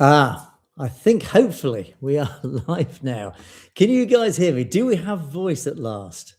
I think hopefully we are live now. Can you guys hear me? Do we have voice at last?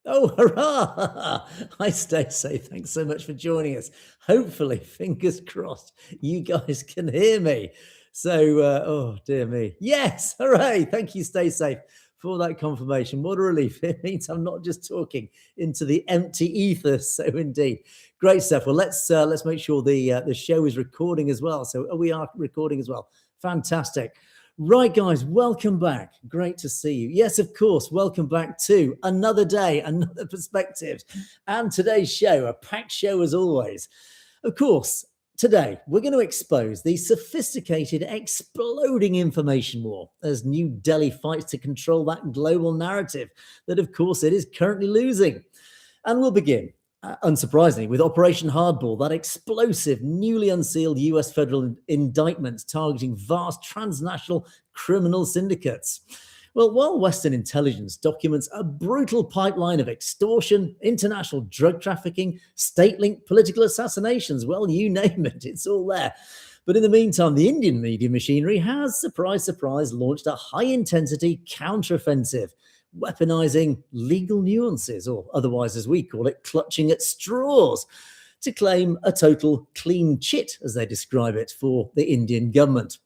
Oh, hurrah! Hi, Stacey. Thanks so much for joining us. Hopefully, fingers crossed, you guys can hear me. So, oh dear me. Yes, hooray! Thank you, stay safe for that confirmation. What a relief. It means I'm not just talking into the empty ether. So indeed. Great stuff. Well, let's make sure the show is recording as well. So we are recording as well. Fantastic. Right, guys, welcome back. Great to see you. Yes, of course, welcome back to another day, another perspective. And today's show, a packed show as always. Of course, today we're going to expose the sophisticated, exploding information war as New Delhi fights to control that global narrative that, of course, it is currently losing. And we'll begin unsurprisingly, with Operation Hardball, that explosive, newly unsealed US federal indictment targeting vast transnational criminal syndicates. Well, while Western intelligence documents a brutal pipeline of extortion, international drug trafficking, state-linked political assassinations, well, you name it, it's all there. But in the meantime, the Indian media machinery has, surprise, surprise, launched a high-intensity counteroffensive, weaponizing legal nuances, or otherwise, as we call it, clutching at straws, to claim a total clean chit, as they describe it, for the Indian government.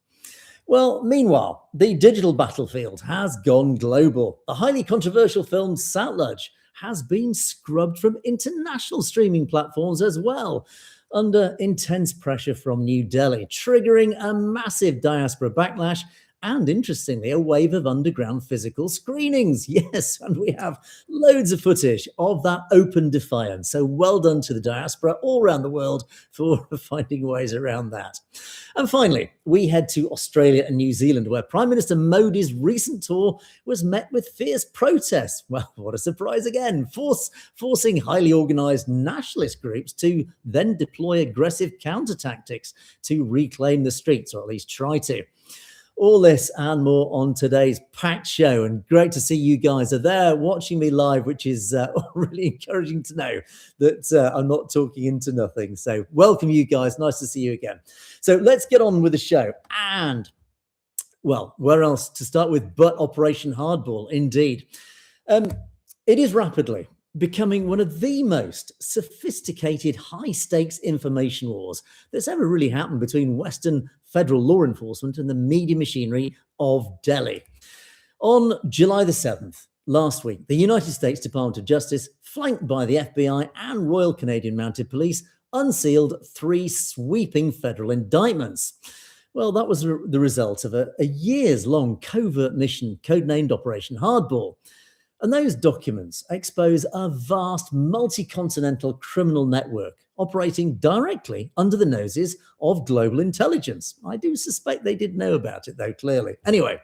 Well, meanwhile, the digital battlefield has gone global. The highly controversial film Satluj has been scrubbed from international streaming platforms as well, under intense pressure from New Delhi, triggering a massive diaspora backlash and, interestingly, a wave of underground physical screenings. Yes, and we have loads of footage of that open defiance. So well done to the diaspora all around the world for finding ways around that. And finally, we head to Australia and New Zealand, where Prime Minister Modi's recent tour was met with fierce protests. Well, what a surprise again, forcing highly organised nationalist groups to then deploy aggressive counter tactics to reclaim the streets, or at least try to. All this and more on today's packed show, and great to see you guys are there watching me live, which is really encouraging to know that I'm not talking into nothing. So welcome you guys. Nice to see you again. So let's get on with the show. And well, where else to start with but Operation Hardball, indeed. It is rapidly becoming one of the most sophisticated, high-stakes information wars that's ever really happened between Western federal law enforcement and the media machinery of Delhi. On July the 7th, last week, the United States Department of Justice, flanked by the FBI and Royal Canadian Mounted Police, unsealed 3 sweeping federal indictments. Well, that was the result of a years-long covert mission codenamed Operation Hardball. And those documents expose a vast multi-continental criminal network operating directly under the noses of global intelligence. I do suspect they did know about it, though, clearly. Anyway,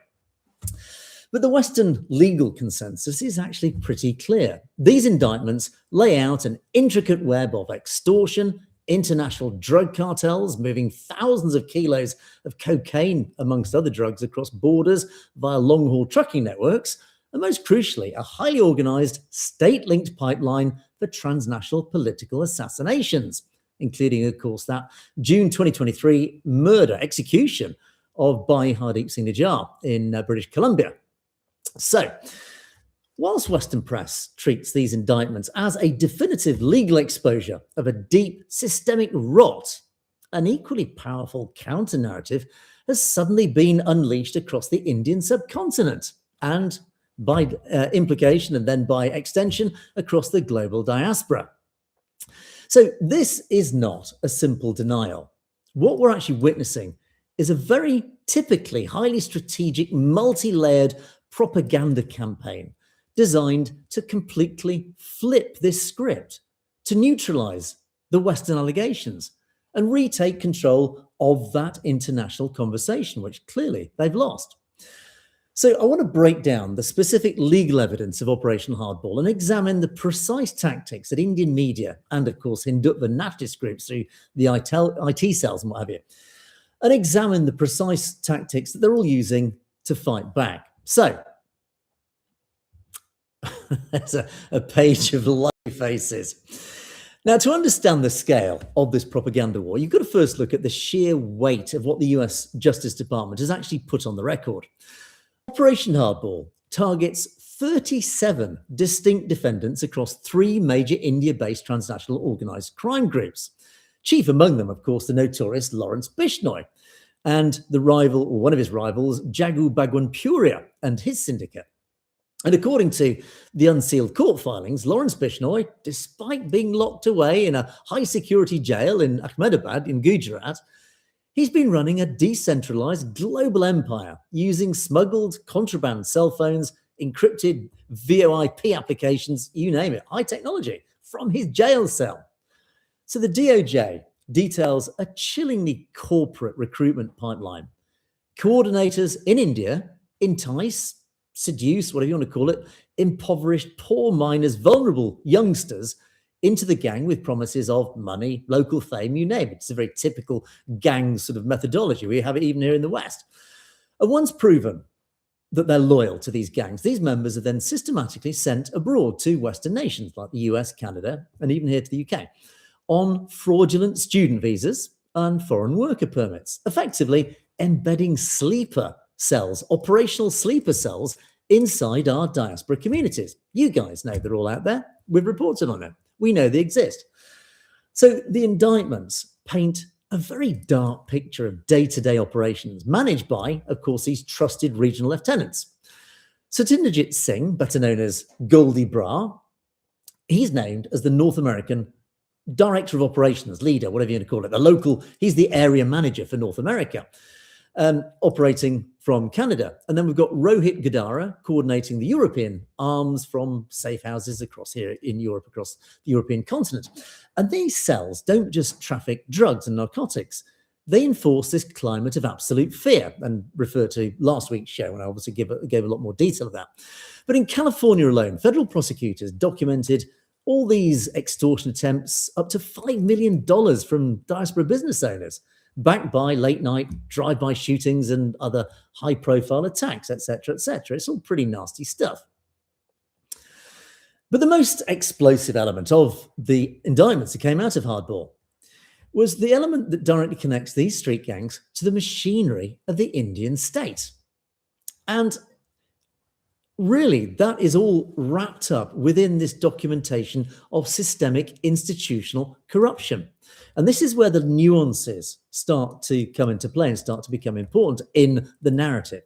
but the Western legal consensus is actually pretty clear. These indictments lay out an intricate web of extortion, international drug cartels moving thousands of kilos of cocaine, amongst other drugs, across borders via long-haul trucking networks, and most crucially, a highly organized, state-linked pipeline for transnational political assassinations, including, of course, that June 2023 execution of Bhai Hardeep Singh Nijjar in British Columbia. So, whilst Western press treats these indictments as a definitive legal exposure of a deep systemic rot, an equally powerful counter-narrative has suddenly been unleashed across the Indian subcontinent and, by implication and then by extension, across the global diaspora. So this is not a simple denial. What we're actually witnessing is a very typically highly strategic, multi-layered propaganda campaign designed to completely flip this script, to neutralize the Western allegations and retake control of that international conversation, which clearly they've lost. So I want to break down the specific legal evidence of Operation Hardball and examine the precise tactics that Indian media and, of course, Hindutva nationalist groups through the IT cells and what have you, and examine the precise tactics that they're all using to fight back. So there's a page of lovely faces. Now, to understand the scale of this propaganda war, you've got to first look at the sheer weight of what the US Justice Department has actually put on the record. Operation Hardball targets 37 distinct defendants across 3 major India-based transnational organized crime groups. Chief among them, of course, the notorious Lawrence Bishnoi and the rival, or one of his rivals, Jagu Bhagwan Puria and his syndicate. And according to the unsealed court filings, Lawrence Bishnoi, despite being locked away in a high-security jail in Ahmedabad in Gujarat, he's been running a decentralized global empire using smuggled contraband cell phones, encrypted VoIP applications, you name it, high technology, from his jail cell. So the DOJ details a chillingly corporate recruitment pipeline. Coordinators in India entice, seduce, whatever you want to call it, impoverished, poor miners, vulnerable youngsters into the gang with promises of money, local fame, you name it. It's a very typical gang sort of methodology. We have it even here in the West. And once proven that they're loyal to these gangs, these members are then systematically sent abroad to Western nations like the US, Canada, and even here to the UK on fraudulent student visas and foreign worker permits, effectively embedding sleeper cells, operational sleeper cells inside our diaspora communities. You guys know they're all out there. We've reported on them. We know they exist. So the indictments paint a very dark picture of day-to-day operations managed by, of course, these trusted regional lieutenants. Satyendra Singh, better known as Godi Bra, he's named as the North American Director of Operations, leader, whatever you want to call it, the local, he's the area manager for North America, operating from Canada. And then we've got Rohit Gadara coordinating the European arms from safe houses across here in Europe, across the European continent. And these cells don't just traffic drugs and narcotics. They enforce this climate of absolute fear, and refer to last week's show when I obviously gave a lot more detail of that. But in California alone, federal prosecutors documented all these extortion attempts, up to $5 million from diaspora business owners, backed by late-night drive-by shootings and other high-profile attacks, etc., etc. It's all pretty nasty stuff. But the most explosive element of the indictments that came out of Hardball was the element that directly connects these street gangs to the machinery of the Indian state. And really, that is all wrapped up within this documentation of systemic institutional corruption. And this is where the nuances start to come into play and start to become important in the narrative.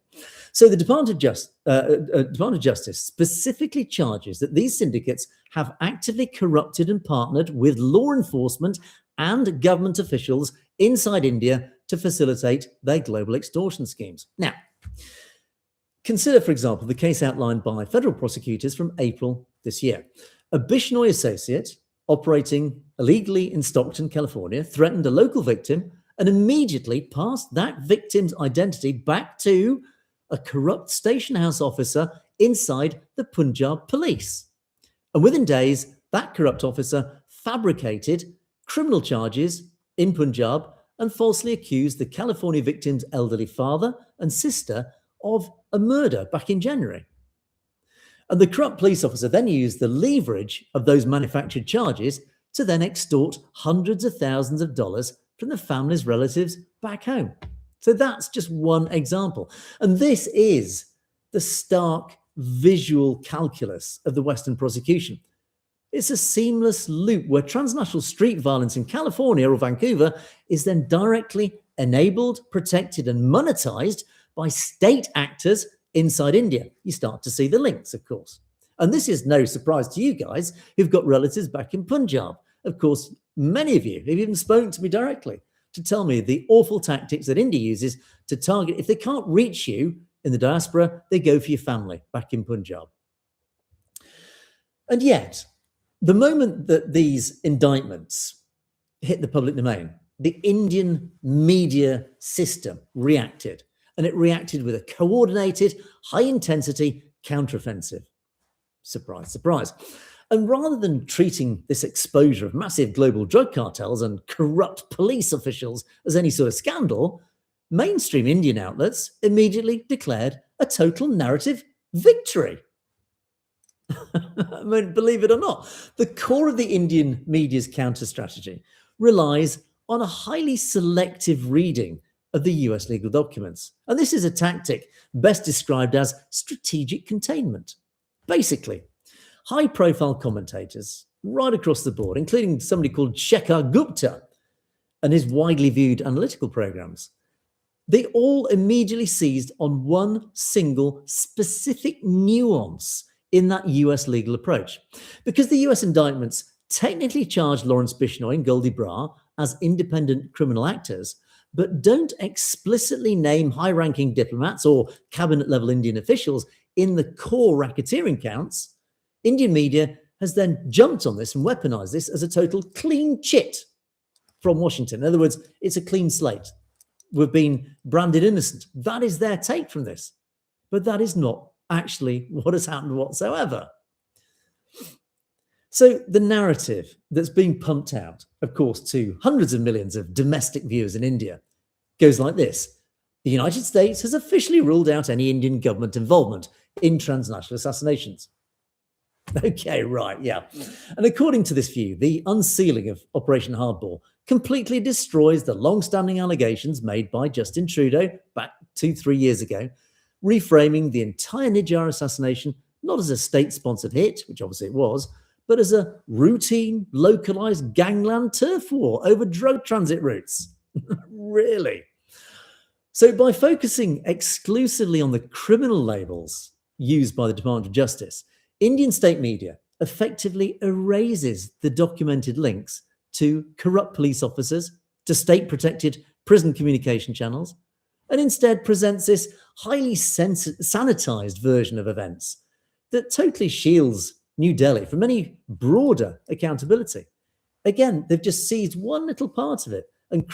So the Department of Justice specifically charges that these syndicates have actively corrupted and partnered with law enforcement and government officials inside India to facilitate their global extortion schemes. Now, consider, for example, the case outlined by federal prosecutors from April this year. A Bishnoi associate operating illegally in Stockton, California, threatened a local victim and immediately passed that victim's identity back to a corrupt station house officer inside the Punjab police. And within days, that corrupt officer fabricated criminal charges in Punjab and falsely accused the California victim's elderly father and sister of a murder back in January. And the corrupt police officer then used the leverage of those manufactured charges to then extort hundreds of thousands of dollars from the family's relatives back home. So that's just one example. And this is the stark visual calculus of the Western prosecution. It's a seamless loop where transnational street violence in California or Vancouver is then directly enabled, protected, and monetized by state actors inside India. You start to see the links, of course. And this is no surprise to you guys who've got relatives back in Punjab. Of course, many of you have even spoken to me directly to tell me the awful tactics that India uses to target. If they can't reach you in the diaspora, they go for your family back in Punjab. And yet, the moment that these indictments hit the public domain, the Indian media system reacted. And it reacted with a coordinated, high-intensity counteroffensive. Surprise, surprise. And rather than treating this exposure of massive global drug cartels and corrupt police officials as any sort of scandal, mainstream Indian outlets immediately declared a total narrative victory. I mean, believe it or not, the core of the Indian media's counter strategy relies on a highly selective reading of the US legal documents. And this is a tactic best described as strategic containment. Basically, high profile commentators right across the board, including somebody called Shekhar Gupta and his widely viewed analytical programs, they all immediately seized on one single specific nuance in that US legal approach. Because the US indictments technically charge Lawrence Bishnoi and Goldie Brar as independent criminal actors, but don't explicitly name high ranking diplomats or cabinet level Indian officials in the core racketeering counts, Indian media has then jumped on this and weaponized this as a total clean chit from Washington. In other words, it's a clean slate. We've been branded innocent. That is their take from this. But that is not actually what has happened whatsoever. So the narrative that's being pumped out, of course, to hundreds of millions of domestic viewers in India goes like this. The United States has officially ruled out any Indian government involvement in transnational assassinations. Okay, right, yeah. And according to this view, the unsealing of Operation Hardball completely destroys the long-standing allegations made by Justin Trudeau back 2-3 years ago, reframing the entire Nijjar assassination not as a state-sponsored hit, which obviously it was, but as a routine, localized gangland turf war over drug transit routes. Really? So by focusing exclusively on the criminal labels used by the Department of Justice, Indian state media effectively erases the documented links to corrupt police officers, to state-protected prison communication channels, and instead presents this highly sanitized version of events that totally shields New Delhi from any broader accountability. Again, they've just seized one little part of it and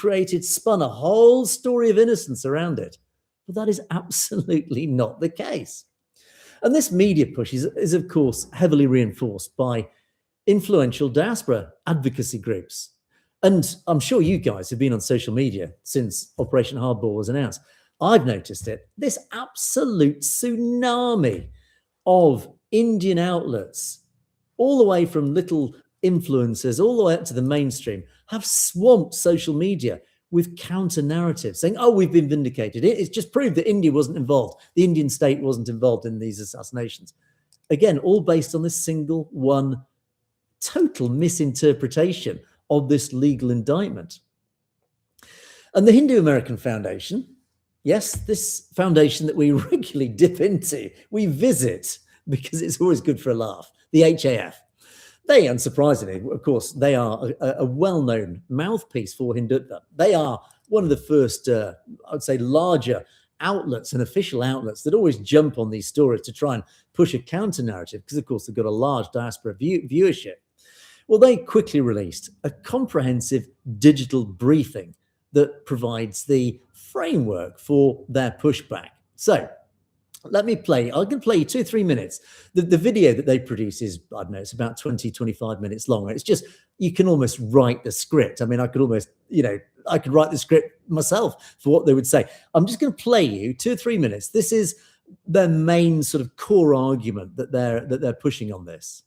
spun a whole story of innocence around it. But that is absolutely not the case. And this media push is of course, heavily reinforced by influential diaspora advocacy groups. And I'm sure you guys have been on social media since Operation Hardball was announced. I've noticed it. This absolute tsunami of Indian outlets, all the way from little influencers all the way up to the mainstream, have swamped social media with counter narratives saying, oh, we've been vindicated. It's just proved that India wasn't involved. The Indian state wasn't involved in these assassinations. Again, all based on this single one total misinterpretation of this legal indictment. And the Hindu American Foundation, yes, this foundation that we regularly dip into, we visit because it's always good for a laugh, the HAF. They, unsurprisingly, of course, they are a well-known mouthpiece for Hindutva. They are one of the first, I would say, larger outlets and official outlets that always jump on these stories to try and push a counter-narrative because, of course, they've got a large diaspora viewership. Well, they quickly released a comprehensive digital briefing that provides the framework for their pushback. So let me play. I can play you 2-3 minutes. The video that they produce is, I don't know, it's about 20-25 minutes long. It's just, you can almost write the script. I mean, I could almost, I could write the script myself for what they would say. I'm just going to play you 2-3 minutes. This is their main sort of core argument that they're pushing on this.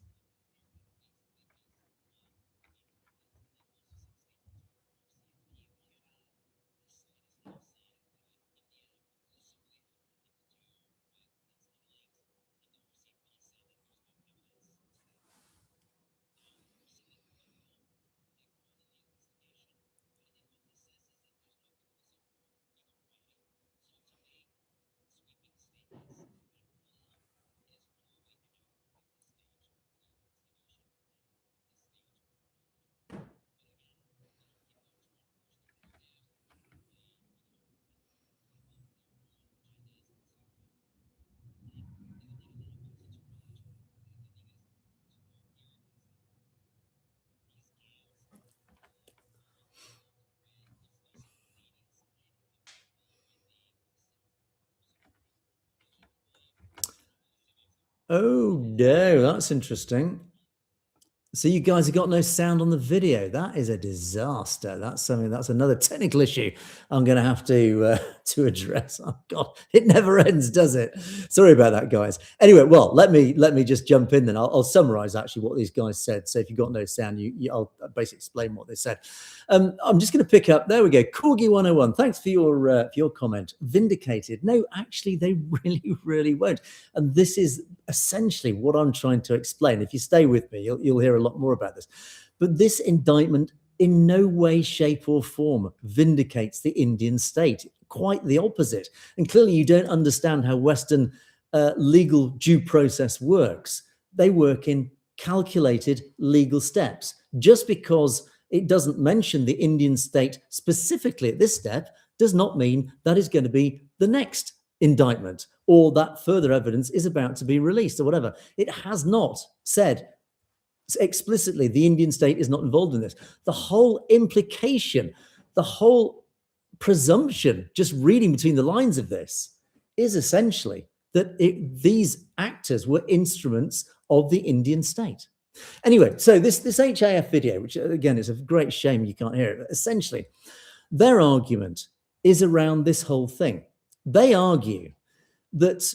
Oh, no, that's interesting. So you guys have got no sound on the video. That is a disaster. That's another technical issue I'm going to have to address. Oh God, it never ends, does it? Sorry about that, guys. Anyway, well, let me just jump in then. I'll summarize actually what these guys said. So if you've got no sound, I'll basically explain what they said. I'm just going to pick up. There we go. Corgi 101. Thanks for your comment. Vindicated. No, actually, they really won't. And this is essentially what I'm trying to explain. If you stay with me, you'll hear a lot more about this. But this indictment in no way, shape, or form vindicates the Indian state. Quite the opposite. And clearly, you don't understand how Western legal due process works. They work in calculated legal steps. Just because it doesn't mention the Indian state specifically at this step does not mean that is going to be the next indictment or that further evidence is about to be released or whatever. It has not said explicitly the Indian state is not involved in this. The whole implication, the whole presumption, just reading between the lines of this, is essentially that these actors were instruments of the Indian state. Anyway, so this HAF video, which again is a great shame you can't hear it, but essentially their argument is around this whole thing. They argue that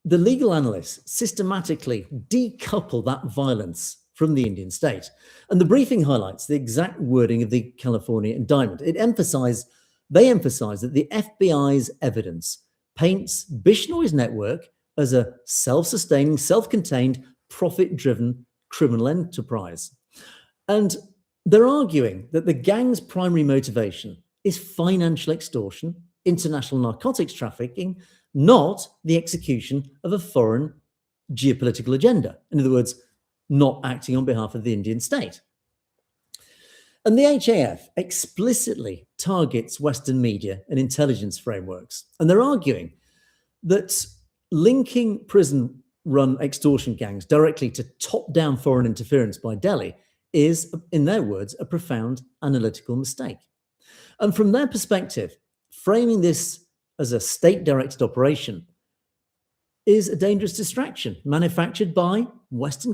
the legal analysts systematically decouple that violence from the Indian state. And the briefing highlights the exact wording of the California indictment. They emphasize that the FBI's evidence paints Bishnoi's network as a self-sustaining, self-contained, profit-driven criminal enterprise. And they're arguing that the gang's primary motivation is financial extortion, international narcotics trafficking, not the execution of a foreign geopolitical agenda. In other words, not acting on behalf of the Indian state. And the HAF explicitly targets Western media and intelligence frameworks. And they're arguing that linking prison-run extortion gangs directly to top-down foreign interference by Delhi is, in their words, a profound analytical mistake. And from their perspective, framing this as a state-directed operation is a dangerous distraction manufactured by Western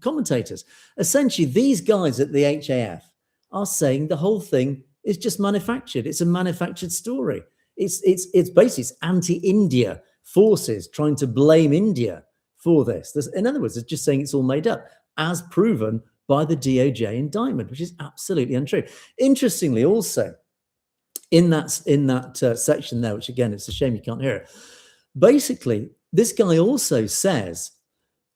commentators. Essentially, these guys at the HAF are saying the whole thing is just manufactured. It's a manufactured story. It's basically anti-India forces trying to blame India for this. In other words, it's just saying it's all made up, as proven by the DOJ indictment, which is absolutely untrue. Interestingly, also, in that section there, which again, it's a shame you can't hear it. Basically, this guy also says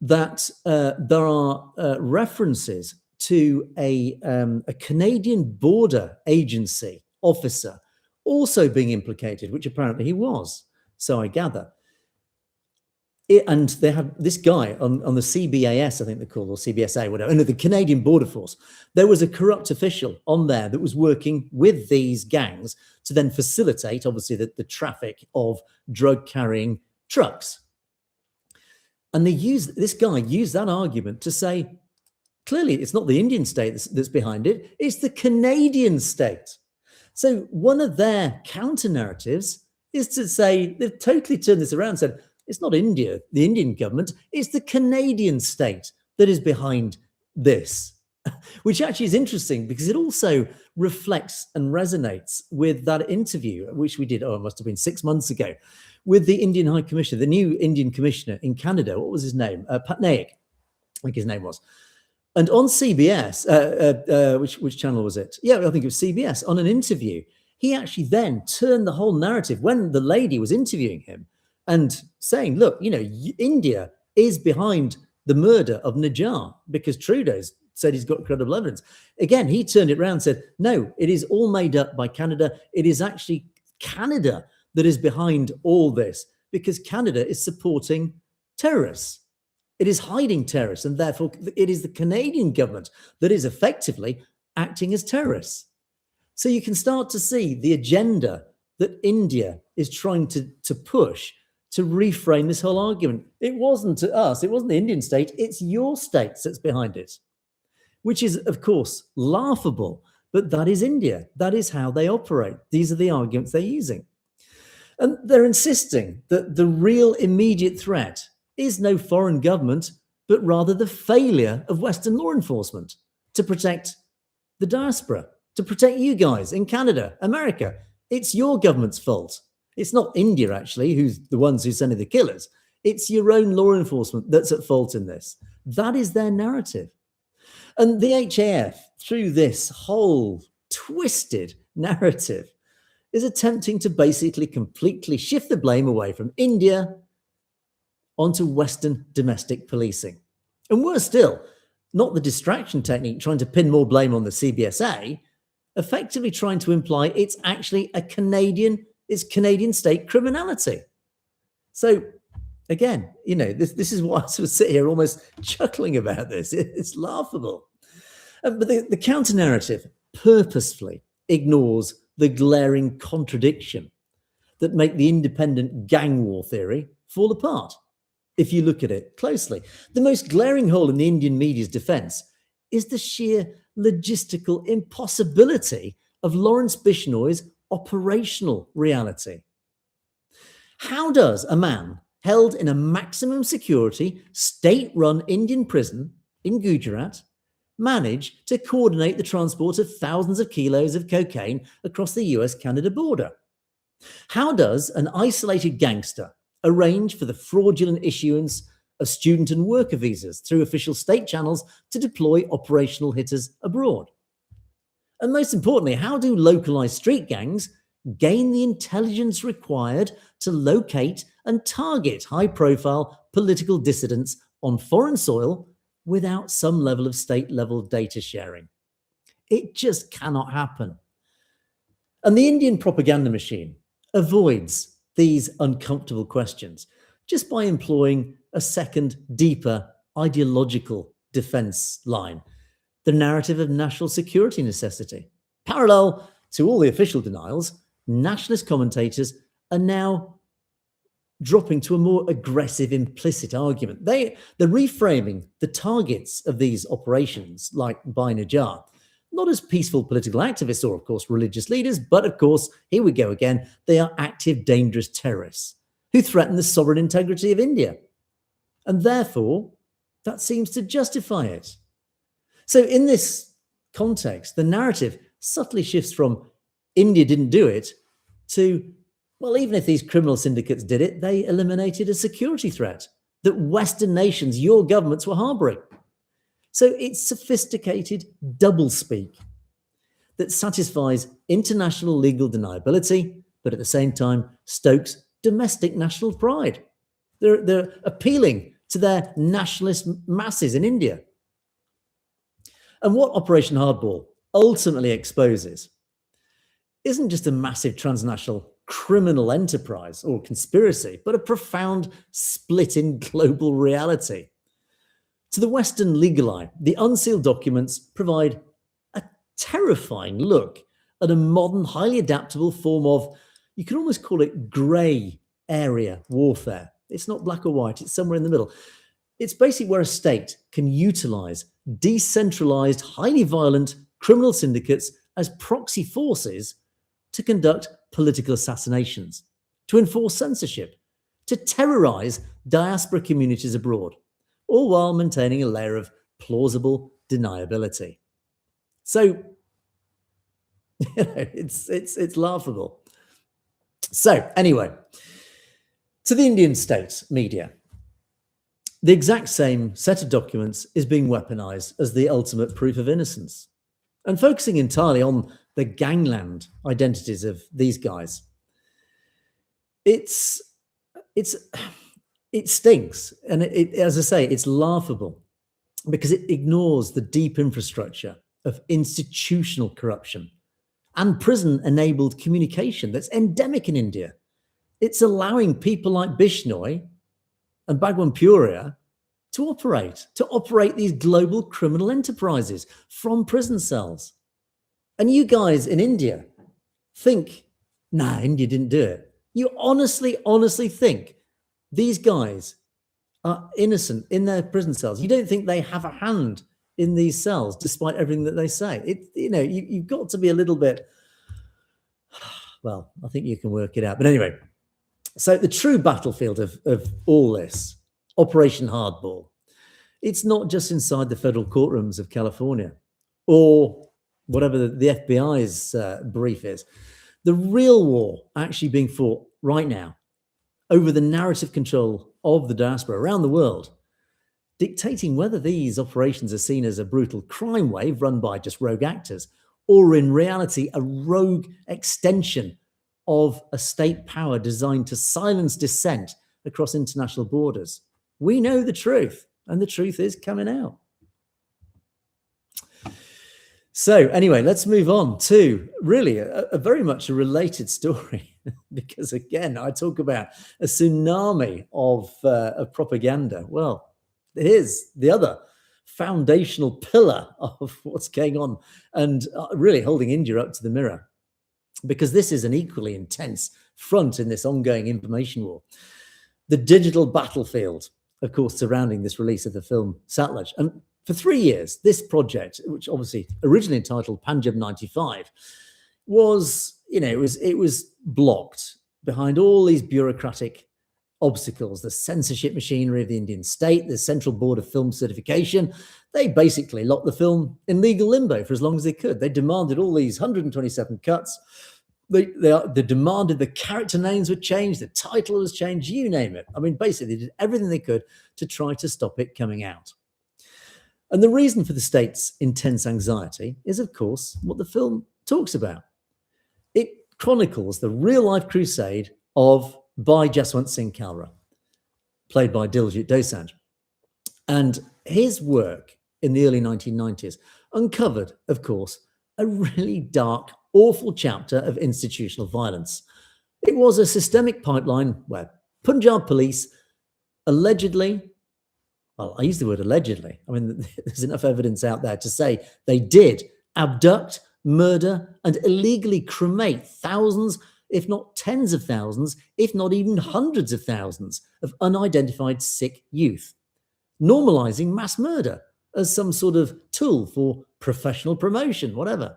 that there are references to a Canadian border agency officer also being implicated, which apparently he was. So I gather. And they have this guy on the CBAS, I think they're called, or CBSA, whatever, the Canadian Border Force. There was a corrupt official on there that was working with these gangs to then facilitate, obviously, the traffic of drug-carrying trucks. And this guy used that argument to say, clearly, it's not the Indian state that's behind it, it's the Canadian state. So one of their counter-narratives is to say, they've totally turned this around and said, it's not India, the Indian government, it's the Canadian state that is behind this, which actually is interesting because it also reflects and resonates with that interview, which we did, it must have been 6 months ago, with the Indian High Commissioner, the new Indian Commissioner in Canada. What was his name? Patnaik, I think his name was. And on CBS, which channel was it? Yeah, I think it was CBS, on an interview, he actually then turned the whole narrative when the lady was interviewing him and saying, look, India is behind the murder of Najjar because Trudeau's said he's got credible evidence. Again, he turned it around and said, no, it is all made up by Canada. It is actually Canada that is behind all this because Canada is supporting terrorists. It is hiding terrorists, and therefore it is the Canadian government that is effectively acting as terrorists. So you can start to see the agenda that India is trying to push to reframe this whole argument. It wasn't us, it wasn't the Indian state, it's your states that's behind it, which is, of course, laughable, but that is India. That is how they operate. These are the arguments they're using. And they're insisting that the real immediate threat is no foreign government, but rather the failure of Western law enforcement to protect the diaspora, to protect you guys in Canada, America. It's your government's fault. It's not India, actually, who's the ones who sending the killers. It's your own law enforcement that's at fault in this. That is their narrative. And the HAF, through this whole twisted narrative, is attempting to basically completely shift the blame away from India onto Western domestic policing. And worse still, not the distraction technique trying to pin more blame on the CBSA, effectively trying to imply it's actually it's Canadian state criminality. So again, this is why I sort of sit here almost chuckling about this. It's laughable. But the counter-narrative purposefully ignores the glaring contradiction that make the independent gang war theory fall apart. If you look at it closely, the most glaring hole in the Indian media's defense is the sheer logistical impossibility of Lawrence Bishnoi's operational reality. How does a man held in a maximum security, state-run Indian prison in Gujarat manage to coordinate the transport of thousands of kilos of cocaine across the US-Canada border? How does an isolated gangster arrange for the fraudulent issuance of student and worker visas through official state channels to deploy operational hitters abroad? And most importantly, how do localized street gangs gain the intelligence required to locate and target high-profile political dissidents on foreign soil without some level of state-level data sharing? It just cannot happen. And the Indian propaganda machine avoids these uncomfortable questions just by employing a second, deeper ideological defense line, the narrative of national security necessity. Parallel to all the official denials, nationalist commentators are now dropping to a more aggressive implicit argument. They're reframing the targets of these operations, like Bai Najar, not as peaceful political activists or, of course, religious leaders, but, of course, here we go again, they are active, dangerous terrorists who threaten the sovereign integrity of India. And therefore, that seems to justify it. So in this context, the narrative subtly shifts from India didn't do it to, well, even if these criminal syndicates did it, they eliminated a security threat that Western nations, your governments, were harboring. So it's sophisticated doublespeak that satisfies international legal deniability, but at the same time stokes domestic national pride. They're appealing to their nationalist masses in India. And what Operation Hardball ultimately exposes isn't just a massive transnational criminal enterprise or conspiracy, but a profound split in global reality. To the Western legal eye, the unsealed documents provide a terrifying look at a modern, highly adaptable form of, you can almost call it grey area warfare. It's not black or white, it's somewhere in the middle. It's basically where a state can utilize decentralized, highly violent criminal syndicates as proxy forces to conduct political assassinations, to enforce censorship, to terrorize diaspora communities abroad, all while maintaining a layer of plausible deniability. So, it's laughable. So, anyway, to the Indian state media, the exact same set of documents is being weaponized as the ultimate proof of innocence, and focusing entirely on the gangland identities of these guys. It stinks, and as I say, it's laughable because it ignores the deep infrastructure of institutional corruption and prison-enabled communication that's endemic in India. It's allowing people like Bishnoi and Bhagwan Puria to operate these global criminal enterprises from prison cells. And you guys in India think, nah, India didn't do it. You honestly think these guys are innocent in their prison cells. You don't think they have a hand in these cells, despite everything that they say. You've got to be a little bit, well, I think you can work it out. But anyway, so the true battlefield of all this, Operation Hardball, It's not just inside the federal courtrooms of California or whatever the FBI's brief is. The real war actually being fought right now over the narrative control of the diaspora around the world, dictating whether these operations are seen as a brutal crime wave run by just rogue actors, or in reality, a rogue extension of a state power designed to silence dissent across international borders. We know the truth, and the truth is coming out. So anyway, let's move on to really a very much a related story, because again, I talk about a tsunami of propaganda. Well, here's the other foundational pillar of what's going on, and really holding India up to the mirror, because this is an equally intense front in this ongoing information war. The digital battlefield, of course, surrounding this release of the film Satluj. And for 3 years, this project, which obviously originally entitled Punjab 95, was, it was blocked behind all these bureaucratic obstacles, the censorship machinery of the Indian state, the Central Board of Film Certification. They basically locked the film in legal limbo for as long as they could. They demanded all these 127 cuts. They demanded the character names were changed, the title was changed, you name it. I mean, basically, they did everything they could to try to stop it coming out. And the reason for the state's intense anxiety is, of course, what the film talks about. It chronicles the real-life crusade of Bhai Jaswant Singh Kalra, played by Diljit Dosanjh. And his work in the early 1990s uncovered, of course, a really dark, awful chapter of institutional violence. It was a systemic pipeline where Punjab police allegedly, well, I use the word allegedly. I mean, there's enough evidence out there to say they did abduct, murder, and illegally cremate thousands, if not tens of thousands, if not even hundreds of thousands of unidentified Sikh youth, normalizing mass murder as some sort of tool for professional promotion, whatever.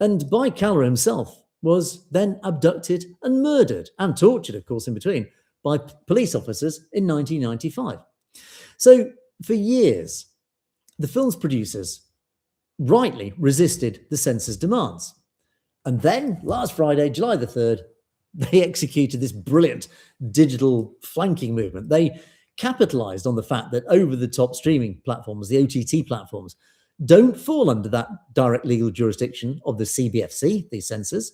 And Bhai Kalra himself was then abducted and murdered, and tortured, of course, in between, by police officers in 1995. So for years, the film's producers rightly resisted the censor's demands. And then last Friday, July the 3rd, they executed this brilliant digital flanking movement. They capitalized on the fact that over-the-top streaming platforms, the OTT platforms, don't fall under that direct legal jurisdiction of the CBFC, the censors.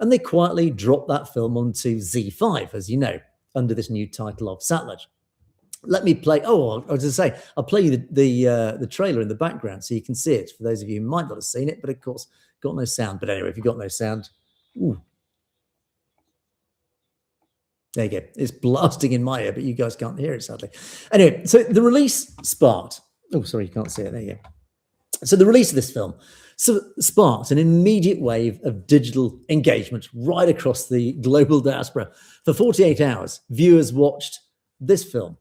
And they quietly dropped that film onto Z5, as you know, under this new title of Satluj. Let me play. Oh, I was going to say, I'll play you the trailer in the background so you can see it. For those of you who might not have seen it, but of course, got no sound. But anyway, if you've got no sound, ooh. There you go. It's blasting in my ear, but you guys can't hear it, sadly. Anyway, so the release sparked. Oh, sorry, you can't see it. There you go. So the release of this film sparked an immediate wave of digital engagement right across the global diaspora. For 48 hours, viewers watched this film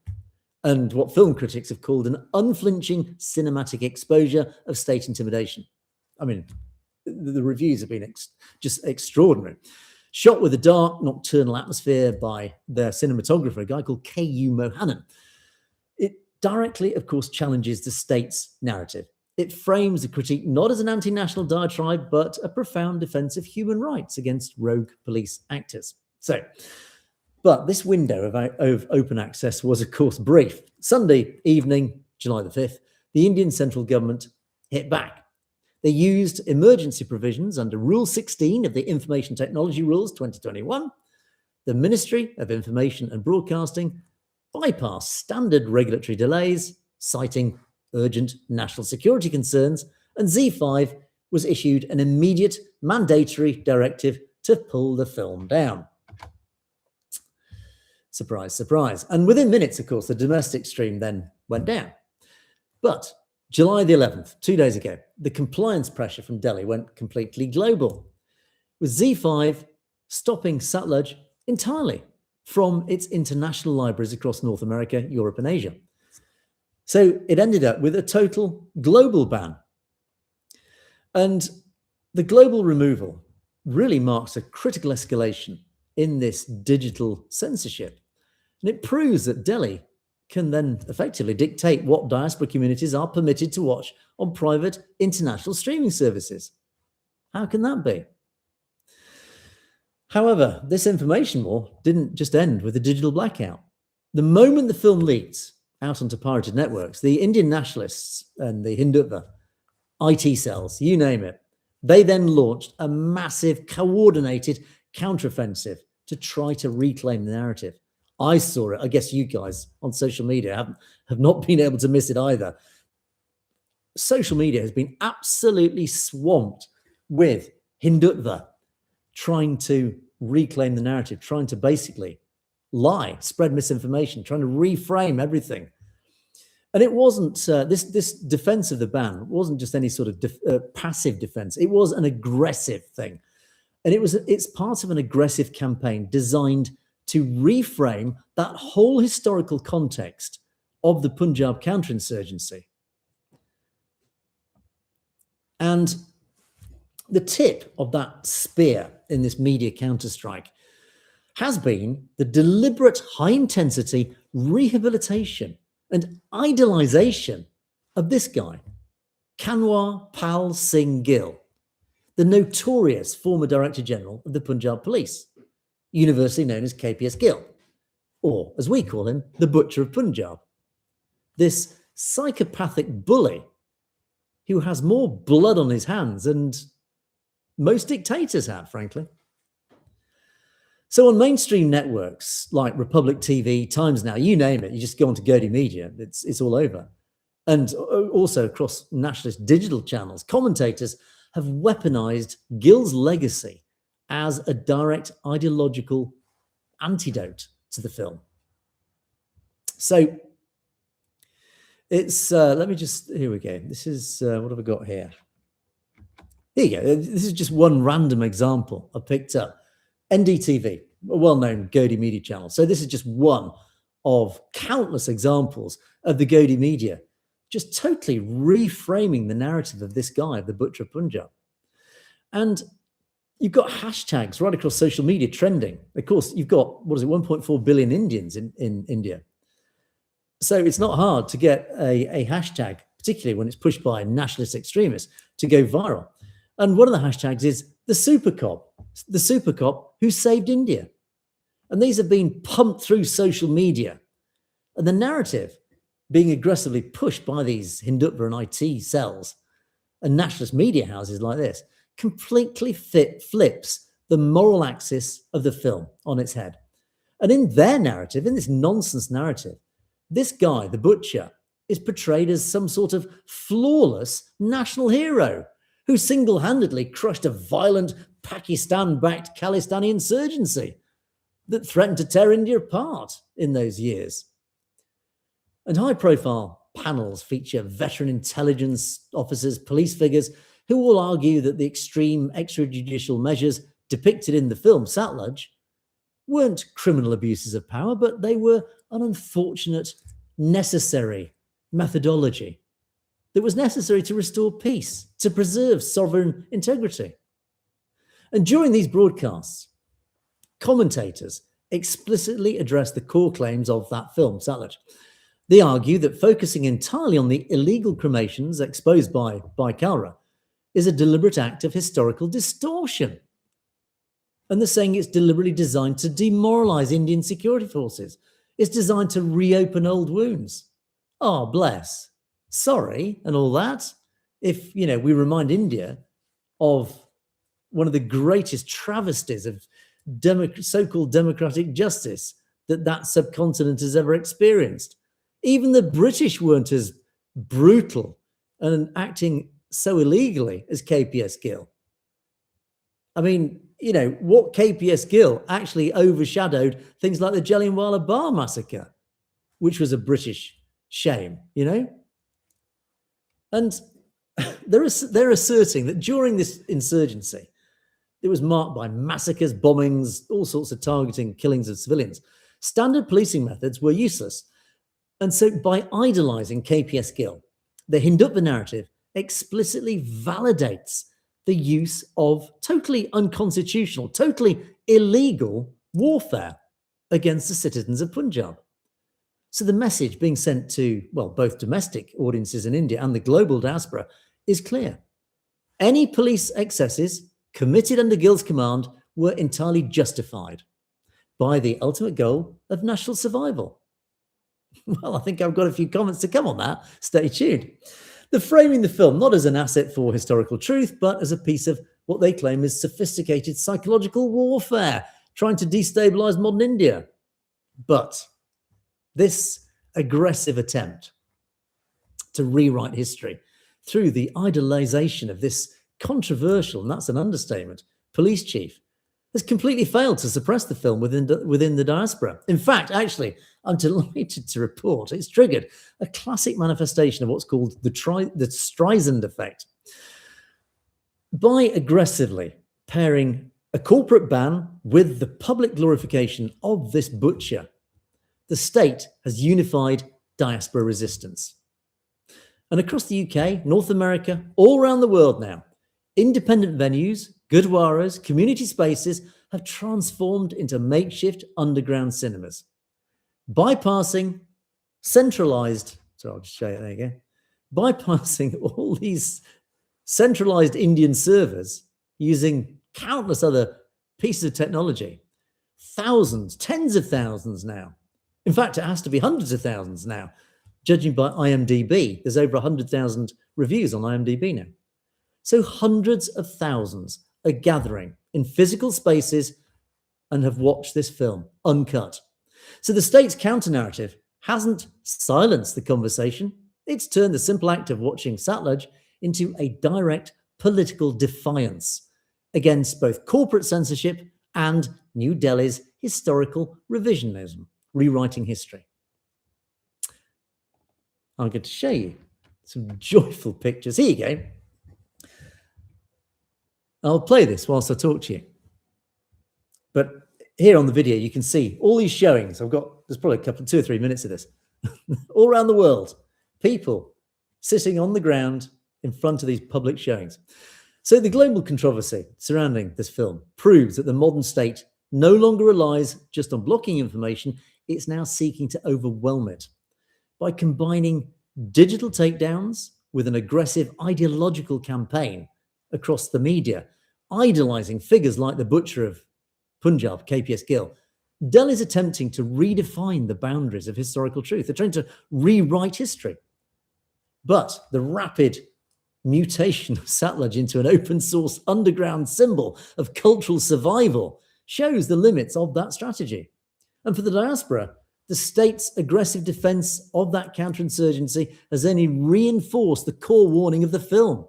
and what film critics have called an unflinching cinematic exposure of state intimidation. I mean, the reviews have been just extraordinary. Shot with a dark, nocturnal atmosphere by their cinematographer, a guy called K.U. Mohanan. It directly, of course, challenges the state's narrative. It frames the critique not as an anti-national diatribe, but a profound defense of human rights against rogue police actors. But this window of open access was, of course, brief. Sunday evening, July the 5th, the Indian central government hit back. They used emergency provisions under Rule 16 of the Information Technology Rules 2021. The Ministry of Information and Broadcasting bypassed standard regulatory delays, citing urgent national security concerns, and Z5 was issued an immediate mandatory directive to pull the film down. Surprise, surprise. And within minutes, of course, the domestic stream then went down. But July the 11th, 2 days ago, the compliance pressure from Delhi went completely global, with Z5 stopping Satluj entirely from its international libraries across North America, Europe, and Asia. So it ended up with a total global ban. And the global removal really marks a critical escalation in this digital censorship. And it proves that Delhi can then effectively dictate what diaspora communities are permitted to watch on private international streaming services. How can that be? However, this information war didn't just end with the digital blackout. The moment the film leaked out onto pirated networks, the Indian nationalists and the Hindutva IT cells, you name it, they then launched a massive coordinated counteroffensive to try to reclaim the narrative. I saw it. I guess you guys on social media have not been able to miss it either. Social media has been absolutely swamped with Hindutva trying to reclaim the narrative, trying to basically lie, spread misinformation, trying to reframe everything. And it wasn't this defense of the ban wasn't just any sort of passive defense. It was an aggressive thing, and it's part of an aggressive campaign designed to reframe that whole historical context of the Punjab counterinsurgency. And the tip of that spear in this media counterstrike has been the deliberate high-intensity rehabilitation and idolization of this guy, Kanwar Pal Singh Gill, the notorious former Director General of the Punjab Police, universally known as KPS Gill, or as we call him, the Butcher of Punjab. This psychopathic bully who has more blood on his hands than most dictators have, frankly. So on mainstream networks like Republic TV, Times Now, you name it, you just go onto Godi Media, it's all over. And also across nationalist digital channels, commentators have weaponized Gill's legacy as a direct ideological antidote to the film. So it's, let me just, here we go. This is, what have I got here? Here you go. This is just one random example I picked up. NDTV, a well-known Godi media channel. So this is just one of countless examples of the Godi media just totally reframing the narrative of this guy, the Butcher of Punjab. And you've got hashtags right across social media trending. Of course, you've got, 1.4 billion Indians in India. So it's not hard to get a hashtag, particularly when it's pushed by nationalist extremists, to go viral. And one of the hashtags is the super cop who saved India. And these have been pumped through social media. And the narrative being aggressively pushed by these Hindutva and IT cells and nationalist media houses like this completely flips the moral axis of the film on its head. And in their narrative, in this nonsense narrative, this guy, the Butcher, is portrayed as some sort of flawless national hero who single-handedly crushed a violent Pakistan-backed Khalistani insurgency that threatened to tear India apart in those years. And high-profile panels feature veteran intelligence officers, police figures, who all argue that the extreme extrajudicial measures depicted in the film Satluj weren't criminal abuses of power, but they were an unfortunate, necessary methodology that was necessary to restore peace, to preserve sovereign integrity. And during these broadcasts, commentators explicitly address the core claims of that film, Satluj. They argue that focusing entirely on the illegal cremations exposed by Kalra is a deliberate act of historical distortion. And they're saying it's deliberately designed to demoralize Indian security forces. It's designed to reopen old wounds. Oh, bless. Sorry, and all that. If, we remind India of one of the greatest travesties of so-called democratic justice that subcontinent has ever experienced. Even the British weren't as brutal and acting so illegally as KPS Gill. I mean, what KPS Gill actually overshadowed things like the Jallianwala Bagh massacre, which was a British shame, And they're asserting that during this insurgency, it was marked by massacres, bombings, all sorts of targeting, killings of civilians. Standard policing methods were useless. And so by idolizing KPS Gill, the Hindutva narrative explicitly validates the use of totally unconstitutional, totally illegal warfare against the citizens of Punjab. So the message being sent to, well, both domestic audiences in India and the global diaspora is clear. Any police excesses committed under Gill's command were entirely justified by the ultimate goal of national survival. Well, I think I've got a few comments to come on that. Stay tuned. They're framing the film not as an asset for historical truth, but as a piece of what they claim is sophisticated psychological warfare, trying to destabilize modern India. But this aggressive attempt to rewrite history through the idolization of this controversial, and that's an understatement, police chief has completely failed to suppress the film within the diaspora. In fact, actually, I'm delighted to report it's triggered a classic manifestation of what's called the Streisand effect. By aggressively pairing a corporate ban with the public glorification of this butcher, the state has unified diaspora resistance. And across the UK, North America, all around the world now, independent venues, gurdwaras, community spaces have transformed into makeshift underground cinemas, bypassing centralized, so I'll just show you there again, bypassing all these centralized Indian servers using countless other pieces of technology. Thousands, tens of thousands now. In fact, it has to be hundreds of thousands now. Judging by IMDb, there's over 100,000 reviews on IMDb now. So hundreds of thousands are gathering in physical spaces and have watched this film uncut. So the state's counter-narrative hasn't silenced the conversation. It's turned the simple act of watching Satluj into a direct political defiance against both corporate censorship and New Delhi's historical revisionism, rewriting history. I'm going to show you some joyful pictures. Here you go. I'll play this whilst I talk to you. But here on the video, you can see all these showings. There's probably a couple, 2 or 3 minutes of this. All around the world, people sitting on the ground in front of these public showings. So the global controversy surrounding this film proves that the modern state no longer relies just on blocking information. It's now seeking to overwhelm it by combining digital takedowns with an aggressive ideological campaign across the media, idolizing figures like the butcher of Punjab, KPS Gill. Delhi is attempting to redefine the boundaries of historical truth. They're trying to rewrite history. But the rapid mutation of Satluj into an open source underground symbol of cultural survival shows the limits of that strategy. And for the diaspora, the state's aggressive defense of that counterinsurgency has only reinforced the core warning of the film.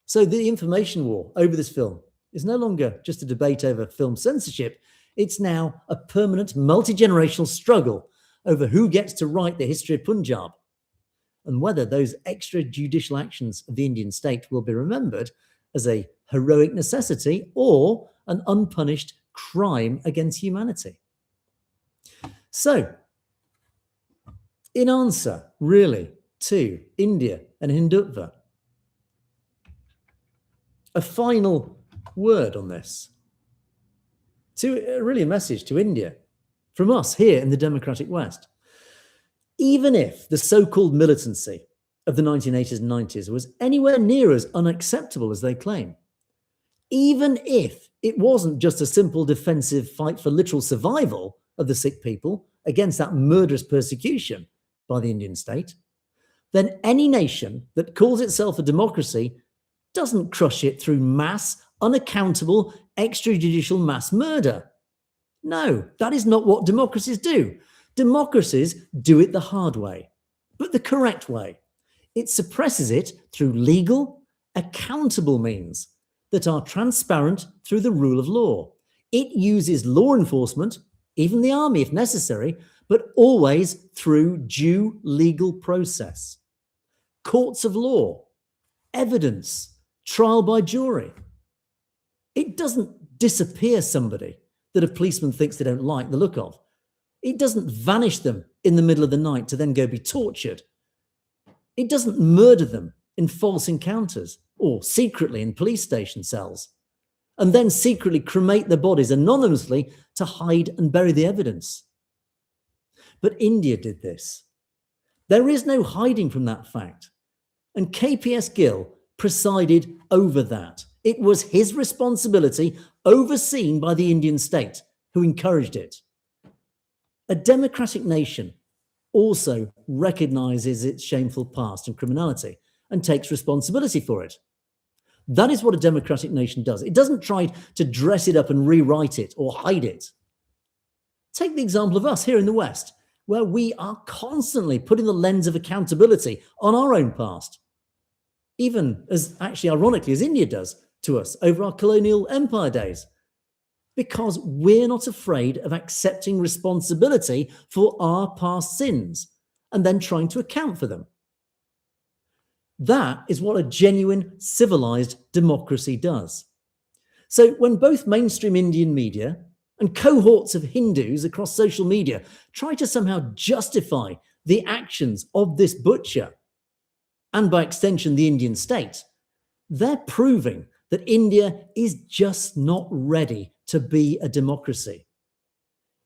So the information war over this film is no longer just a debate over film censorship. It's now a permanent multi-generational struggle over who gets to write the history of Punjab and whether those extrajudicial actions of the Indian state will be remembered as a heroic necessity or an unpunished crime against humanity. So, in answer, really, to India and Hindutva, a final word on this, really a message to India from us here in the democratic West. Even if the so-called militancy of the 1980s and 90s was anywhere near as unacceptable as they claim, even if it wasn't just a simple defensive fight for literal survival of the Sikh people against that murderous persecution by the Indian state, then any nation that calls itself a democracy doesn't crush it through mass, unaccountable, extrajudicial mass murder. No, that is not what democracies do. Democracies do it the hard way, but the correct way. It suppresses it through legal, accountable means that are transparent through the rule of law. It uses law enforcement, even the army if necessary, but always through due legal process. Courts of law, evidence, trial by jury. It doesn't disappear somebody that a policeman thinks they don't like the look of. It doesn't vanish them in the middle of the night to then go be tortured. It doesn't murder them in false encounters or secretly in police station cells and then secretly cremate their bodies anonymously to hide and bury the evidence. But India did this. There is no hiding from that fact. And KPS Gill presided over that. It was his responsibility, overseen by the Indian state, who encouraged it. A democratic nation also recognizes its shameful past and criminality and takes responsibility for it. That is what a democratic nation does. It doesn't try to dress it up and rewrite it or hide it. Take the example of us here in the West, where we are constantly putting the lens of accountability on our own past, even as actually ironically as India does to us over our colonial empire days, because we're not afraid of accepting responsibility for our past sins and then trying to account for them. That is what a genuine civilized democracy does. So when both mainstream Indian media and cohorts of Hindus across social media try to somehow justify the actions of this butcher, and by extension the Indian state, they're proving that India is just not ready to be a democracy.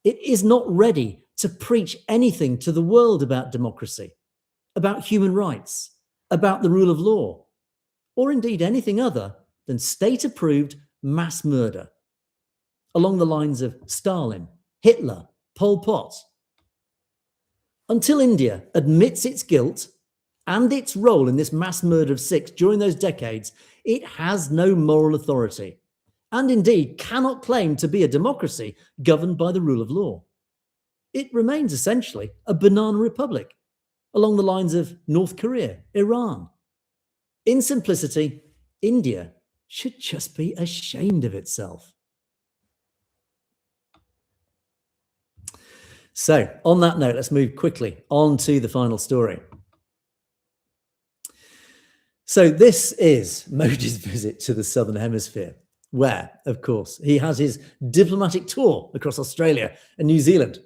It is not ready to preach anything to the world about democracy, about human rights, about the rule of law, or indeed anything other than state-approved mass murder, along the lines of Stalin, Hitler, Pol Pot. Until India admits its guilt and its role in this mass murder of Sikhs during those decades, it has no moral authority, and indeed cannot claim to be a democracy governed by the rule of law. It remains essentially a banana republic, along the lines of North Korea, Iran. In simplicity, India should just be ashamed of itself. So, on that note, let's move quickly on to the final story. So this is Modi's visit to the Southern Hemisphere, where, of course, he has his diplomatic tour across Australia and New Zealand.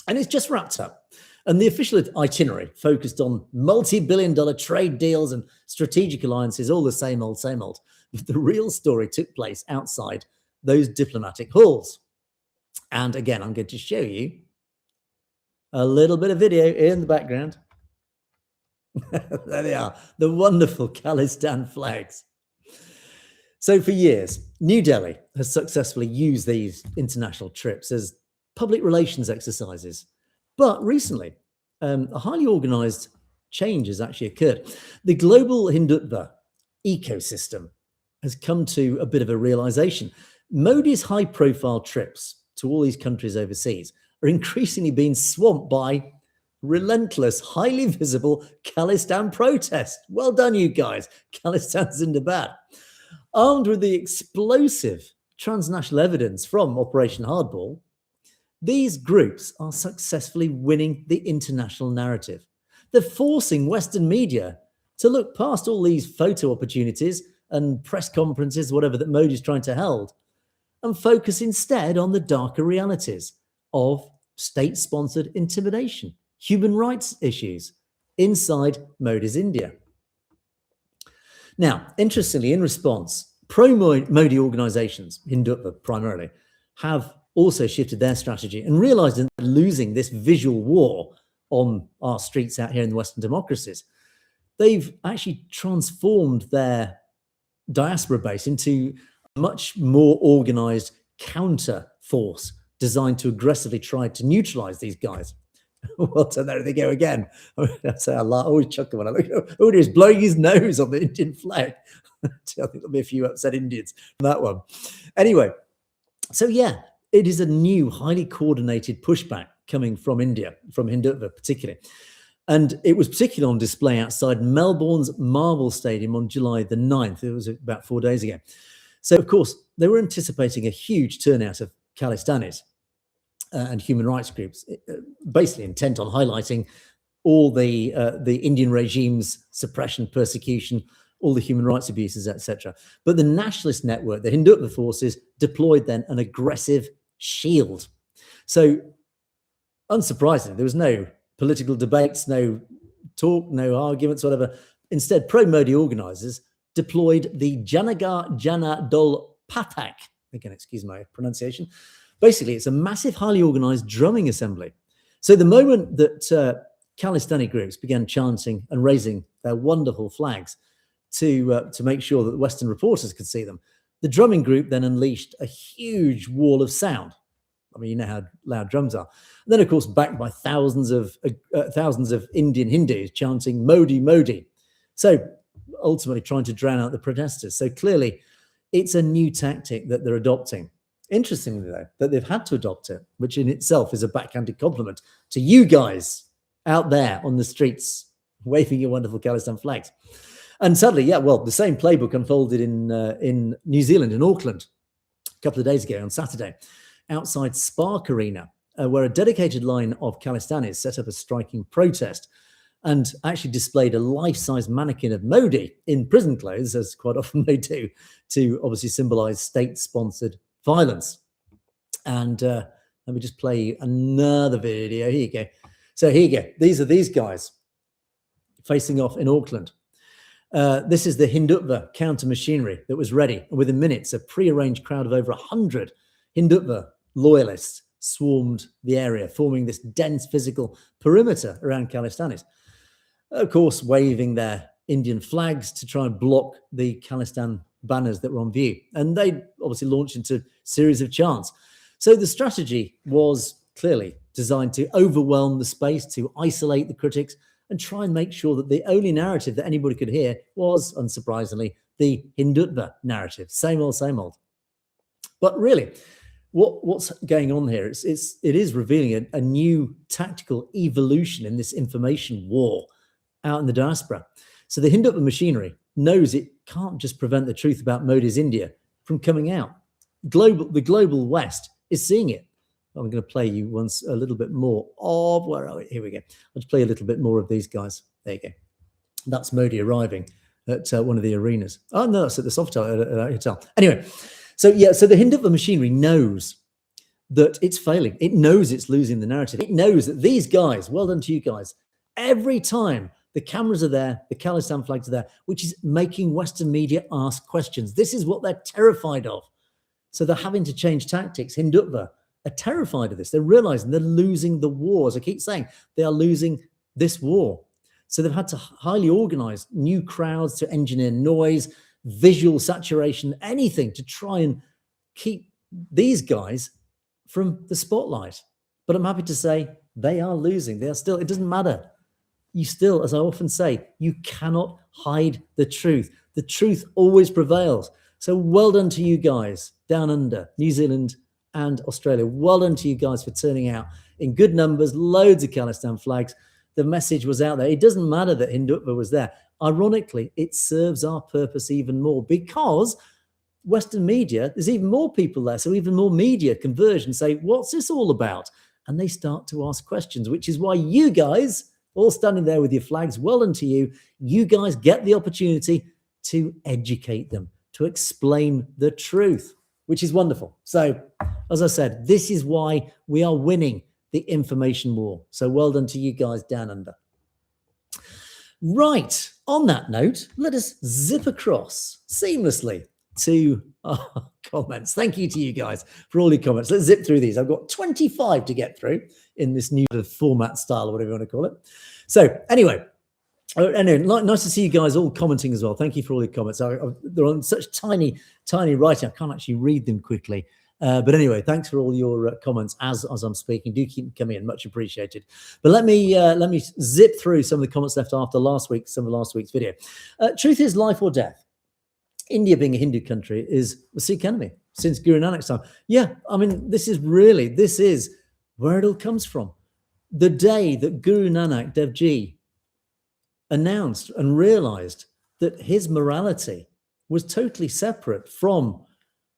And it's just wrapped up. And the official itinerary focused on multi-billion-dollar trade deals and strategic alliances, all the same old, same old. But the real story took place outside those diplomatic halls. And again, I'm going to show you a little bit of video in the background. There they are, the wonderful Khalistan flags. So for years, New Delhi has successfully used these international trips as public relations exercises. But recently, a highly organized change has actually occurred. The global Hindutva ecosystem has come to a bit of a realization. Modi's high-profile trips to all these countries overseas are increasingly being swamped by relentless, highly visible Khalistan protest. Well done, you guys. Khalistan Zindabad. Armed with the explosive transnational evidence from Operation Hardball, these groups are successfully winning the international narrative. They're forcing Western media to look past all these photo opportunities and press conferences, whatever that Modi's trying to hold, and focus instead on the darker realities of state-sponsored intimidation, human rights issues inside Modi's India. Now, interestingly, in response, pro-Modi organizations, Hindutva primarily, have also shifted their strategy and realized that losing this visual war on our streets out here in the Western democracies, they've actually transformed their diaspora base into a much more organized counter force designed to aggressively try to neutralize these guys. Well, so there they go again. I always chuckle when I look. Oh, he's blowing his nose on the Indian flag. I think there'll be a few upset Indians from that one. Anyway, so yeah, it is a new, highly coordinated pushback coming from India, from Hindutva particularly. And it was particularly on display outside Melbourne's Marvel Stadium on July the 9th. It was about 4 days ago. So, of course, they were anticipating a huge turnout of Khalistanis and human rights groups, basically intent on highlighting all the Indian regime's suppression, persecution, all the human rights abuses, etc. But the nationalist network, the Hindutva forces, deployed then an aggressive shield. So, unsurprisingly, there was no political debates, no talk, no arguments, whatever. Instead, pro-Modi organizers deployed the Janagar Jana Dol Patak. Again, excuse my pronunciation. Basically, it's a massive, highly organized drumming assembly. So the moment that Khalistani groups began chanting and raising their wonderful flags to make sure that the Western reporters could see them, the drumming group then unleashed a huge wall of sound. I mean, you know how loud drums are. And then, of course, backed by thousands of Indian Hindus chanting "Modi, Modi." So ultimately trying to drown out the protesters. So clearly it's a new tactic that they're adopting. Interestingly, though, that they've had to adopt it, which in itself is a backhanded compliment to you guys out there on the streets waving your wonderful Khalistan flags. And sadly, yeah, well, the same playbook unfolded in New Zealand, in Auckland, a couple of days ago on Saturday, outside Spark Arena, where a dedicated line of Khalistanis set up a striking protest and actually displayed a life-size mannequin of Modi in prison clothes, as quite often they do, to obviously symbolize state-sponsored violence. And let me just play another video. Here you go. So here you go. These are these guys facing off in Auckland. This is the Hindutva counter machinery that was ready. And within minutes, a pre-arranged crowd of over 100 Hindutva loyalists swarmed the area, forming this dense physical perimeter around Khalistanis. Of course, waving their Indian flags to try and block the Khalistan banners that were on view. And they obviously launched into a series of chants. So the strategy was clearly designed to overwhelm the space, to isolate the critics, and try and make sure that the only narrative that anybody could hear was, unsurprisingly, the Hindutva narrative. Same old, same old. But really, what's going on here? It is revealing a new tactical evolution in this information war out in the diaspora. So the Hindutva machinery knows it can't just prevent the truth about Modi's India from coming out. The global West is seeing it. I'm going to play you once a little bit more of, where are we? Here we go. I'll just play a little bit more of these guys. There you go. That's Modi arriving at one of the arenas. Oh, no, that's at the Sofitel hotel. Anyway, so yeah, so the Hindutva machinery knows that it's failing. It knows it's losing the narrative. It knows that these guys, well done to you guys, every time the cameras are there, the Khalistan flags are there, which is making Western media ask questions. This is what they're terrified of. So they're having to change tactics. Hindutva are terrified of this. They're realizing they're losing the war. As I keep saying, they are losing this war. So they've had to highly organize new crowds to engineer noise, visual saturation, anything to try and keep these guys from the spotlight. But I'm happy to say they are losing. They are still, it doesn't matter. You still, as I often say, you cannot hide the truth. The truth always prevails. So well done to you guys down under, New Zealand and Australia. Well done to you guys for turning out in good numbers, loads of Khalistan flags. The message was out there. It doesn't matter that Hindutva was there. Ironically, it serves our purpose even more because Western media, there's even more people there. So even more media converge and say, what's this all about? And they start to ask questions, which is why you guys, all standing there with your flags, well done to you. You guys get the opportunity to educate them, to explain the truth, which is wonderful. So, as I said, this is why we are winning the information war. So well done to you guys down under. Right, on that note, let us zip across seamlessly to our comments. Thank you to you guys for all your comments. Let's zip through these. I've got 25 to get through in this new format style, or whatever you want to call it. So anyway, nice to see you guys all commenting as well. Thank you for all your comments. They're on such tiny writing. I can't actually read them quickly. But anyway, thanks for all your comments as I'm speaking. Do keep them coming in, much appreciated. But let me zip through some of the comments left after some of last week's video. Truth is life or death. India, being a Hindu country, is a Sikh enemy since Guru Nanak's time. Yeah, I mean, this is where it all comes from. The day that Guru Nanak Dev Ji announced and realized that his morality was totally separate from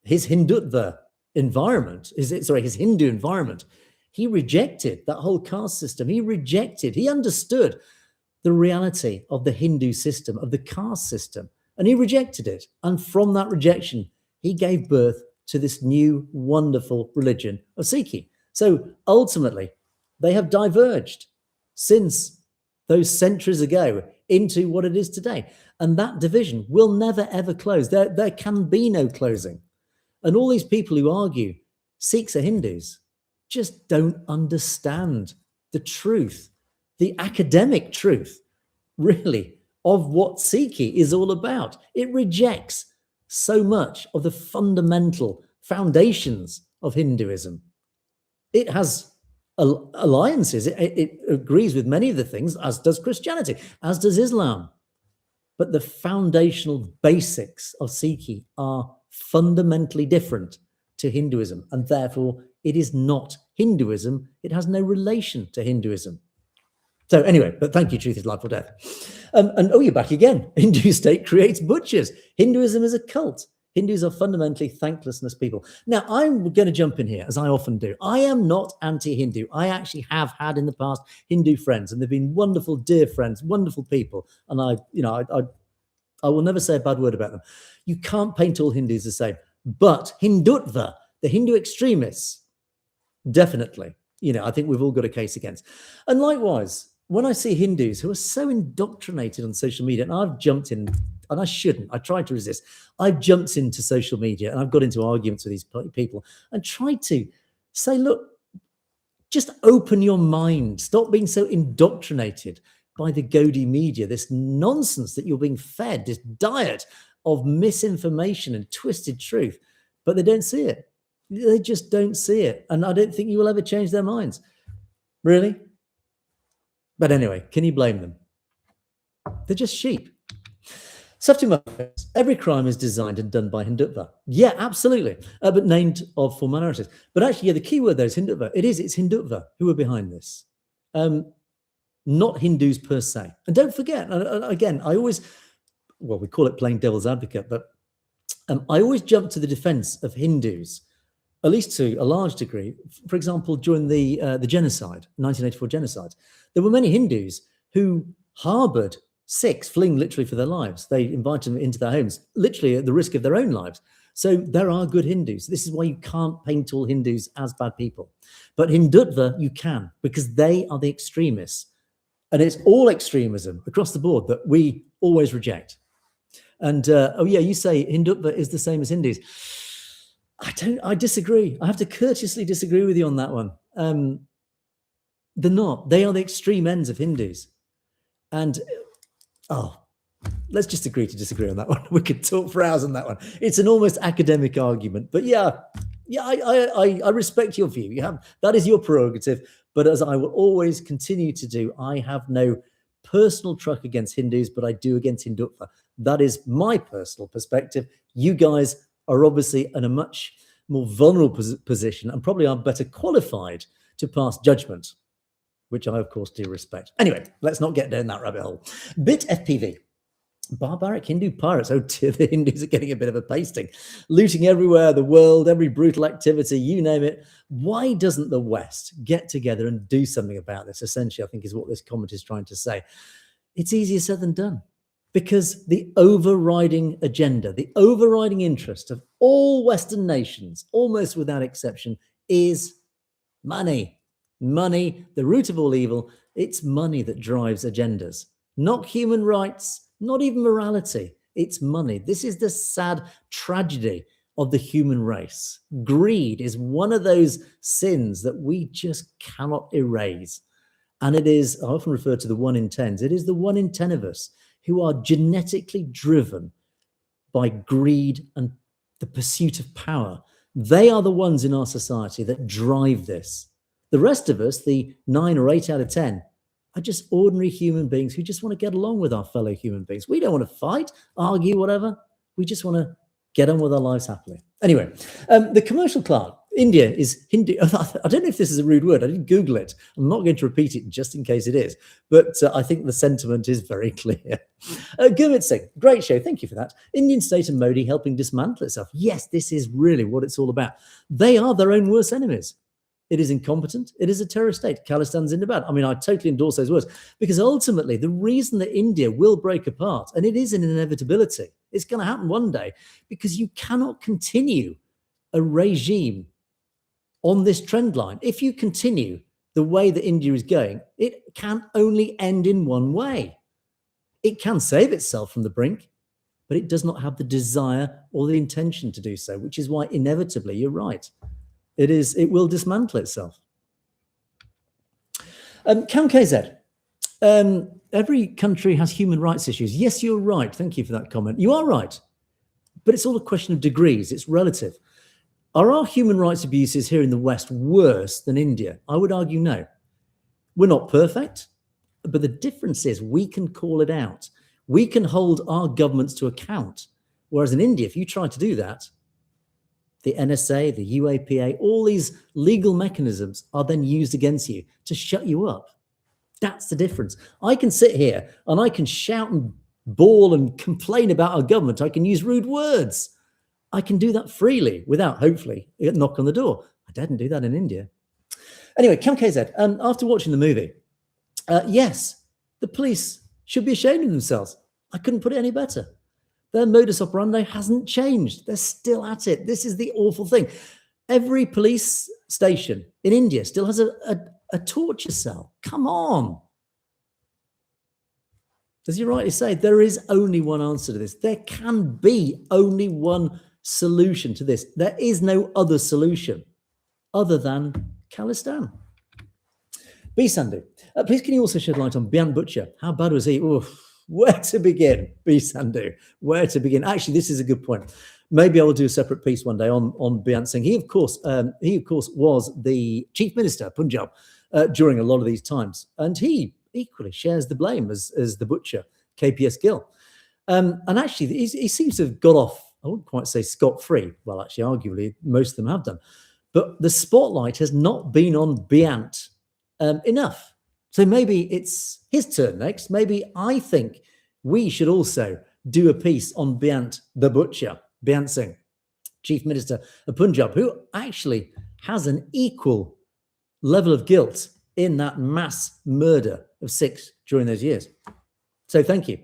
his Hindutva environment, his Hindu environment. He rejected that whole caste system. He understood the reality of the Hindu system, of the caste system, and he rejected it. And from that rejection, he gave birth to this new wonderful religion of Sikhi. So ultimately, they have diverged since those centuries ago into what it is today. And that division will never, ever close. There can be no closing. And all these people who argue Sikhs are Hindus just don't understand the truth, the academic truth, really, of what Sikhi is all about. It rejects so much of the fundamental foundations of Hinduism. It has alliances. It agrees with many of the things, as does Christianity, as does Islam. But the foundational basics of Sikhi are fundamentally different to Hinduism, and therefore it is not Hinduism. It has no relation to Hinduism. So anyway, but thank you, Truth is Life or Death. And oh, you're back again. Hindu state creates butchers. Hinduism is a cult. Hindus are fundamentally thanklessness people. Now, I'm going to jump in here, as I often do. I am not anti-Hindu. I actually have had in the past Hindu friends, and they've been wonderful, dear friends, wonderful people. And I will never say a bad word about them. You can't paint all Hindus the same. But Hindutva, the Hindu extremists, definitely, I think we've all got a case against. And likewise, when I see Hindus who are so indoctrinated on social media, and I've jumped in, and I shouldn't, I tried to resist. I've jumped into social media and I've got into arguments with these people and tried to say, look, just open your mind. Stop being so indoctrinated by the Godi media, this nonsense that you're being fed, this diet of misinformation and twisted truth. But they don't see it. They just don't see it. And I don't think you will ever change their minds. Really? But anyway, can you blame them? They're just sheep. Every crime is designed and done by Hindutva. Yeah, absolutely. But named of for minorities. But actually, yeah, the key word there is Hindutva. It's Hindutva who are behind this. Not Hindus per se. And don't forget, and again, we call it playing devil's advocate, but I always jump to the defense of Hindus, at least to a large degree. For example, during the genocide, 1984 genocide, there were many Hindus who harbored Sikhs fleeing literally for their lives. They invited them into their homes, literally at the risk of their own lives. So there are good Hindus. This is why you can't paint all Hindus as bad people. But Hindutva, you can, because they are the extremists. And it's all extremism across the board that we always reject. And, you say Hindutva is the same as Hindus. I disagree. I have to courteously disagree with you on that one. They're not. They are the extreme ends of Hindus. And, let's just agree to disagree on that one. We could talk for hours on that one. It's an almost academic argument. But I respect your view. That is your prerogative. But as I will always continue to do, I have no personal truck against Hindus, but I do against Hindutva. That is my personal perspective. You guys are obviously in a much more vulnerable position and probably are better qualified to pass judgment, which I, of course, do respect. Anyway, let's not get down that rabbit hole. Bit FPV. Barbaric Hindu pirates. Oh dear, the Hindus are getting a bit of a pasting. Looting everywhere, the world, every brutal activity, you name it. Why doesn't the West get together and do something about this? Essentially, I think is what this comment is trying to say. It's easier said than done. Because the overriding agenda, the overriding interest of all Western nations, almost without exception, is money. Money, the root of all evil. It's money that drives agendas. Not human rights, not even morality. It's money. This is the sad tragedy of the human race. Greed is one of those sins that we just cannot erase. And it is, I often refer to the 1 in 10s. It is the 1 in 10 of us who are genetically driven by greed and the pursuit of power. They are the ones in our society that drive this. The rest of us, the 9 or 8 out of 10, are just ordinary human beings who just want to get along with our fellow human beings. We don't want to fight, argue, whatever. We just want to get on with our lives happily. Anyway, the commercial class. India is Hindu. I don't know if this is a rude word. I didn't Google it. I'm not going to repeat it just in case it is. But I think the sentiment is very clear. Gurmit Singh, great show. Thank you for that. Indian state and Modi helping dismantle itself. Yes, this is really what it's all about. They are their own worst enemies. It is incompetent. It is a terrorist state. Khalistan's in the bad. I mean, I totally endorse those words because ultimately the reason that India will break apart, and it is an inevitability, it's going to happen one day because you cannot continue a regime on this trend line. If you continue the way that India is going, it can only end in one way. It can save itself from the brink, but it does not have the desire or the intention to do so, which is why inevitably, you're right, it will dismantle itself. Cam KZ. Every country has human rights issues. Yes, you're right. Thank you for that comment. You are right. But it's all a question of degrees. It's relative. Are our human rights abuses here in the West worse than India? I would argue no. We're not perfect, but the difference is we can call it out. We can hold our governments to account. Whereas in India, if you try to do that, the NSA, the UAPA, all these legal mechanisms are then used against you to shut you up. That's the difference. I can sit here and I can shout and bawl and complain about our government. I can use rude words. I can do that freely without, hopefully, a knock on the door. I didn't do that in India. Anyway, Cam KZ, after watching the movie, yes, the police should be ashamed of themselves. I couldn't put it any better. Their modus operandi hasn't changed. They're still at it. This is the awful thing. Every police station in India still has a torture cell. Come on. As you rightly say, there is only one answer to this. There can be only one solution to this. There is no other solution other than Khalistan. B. Sandhu, please can you also shed light on Biant Butcher? How bad was he? Oof. Where to begin, B. Sandhu? Where to begin? Actually, this is a good point. Maybe I will do a separate piece one day on Biant Singh. He of course was the chief minister, Punjab, during a lot of these times, and he equally shares the blame as the butcher, KPS Gill. And actually, he seems to have got off. I wouldn't quite say scot-free. Well, actually, arguably, most of them have done. But the spotlight has not been on Biant enough. So maybe it's his turn next. Maybe I think we should also do a piece on Biant the Butcher, Biant Singh, Chief Minister of Punjab, who actually has an equal level of guilt in that mass murder of Sikhs during those years. So thank you.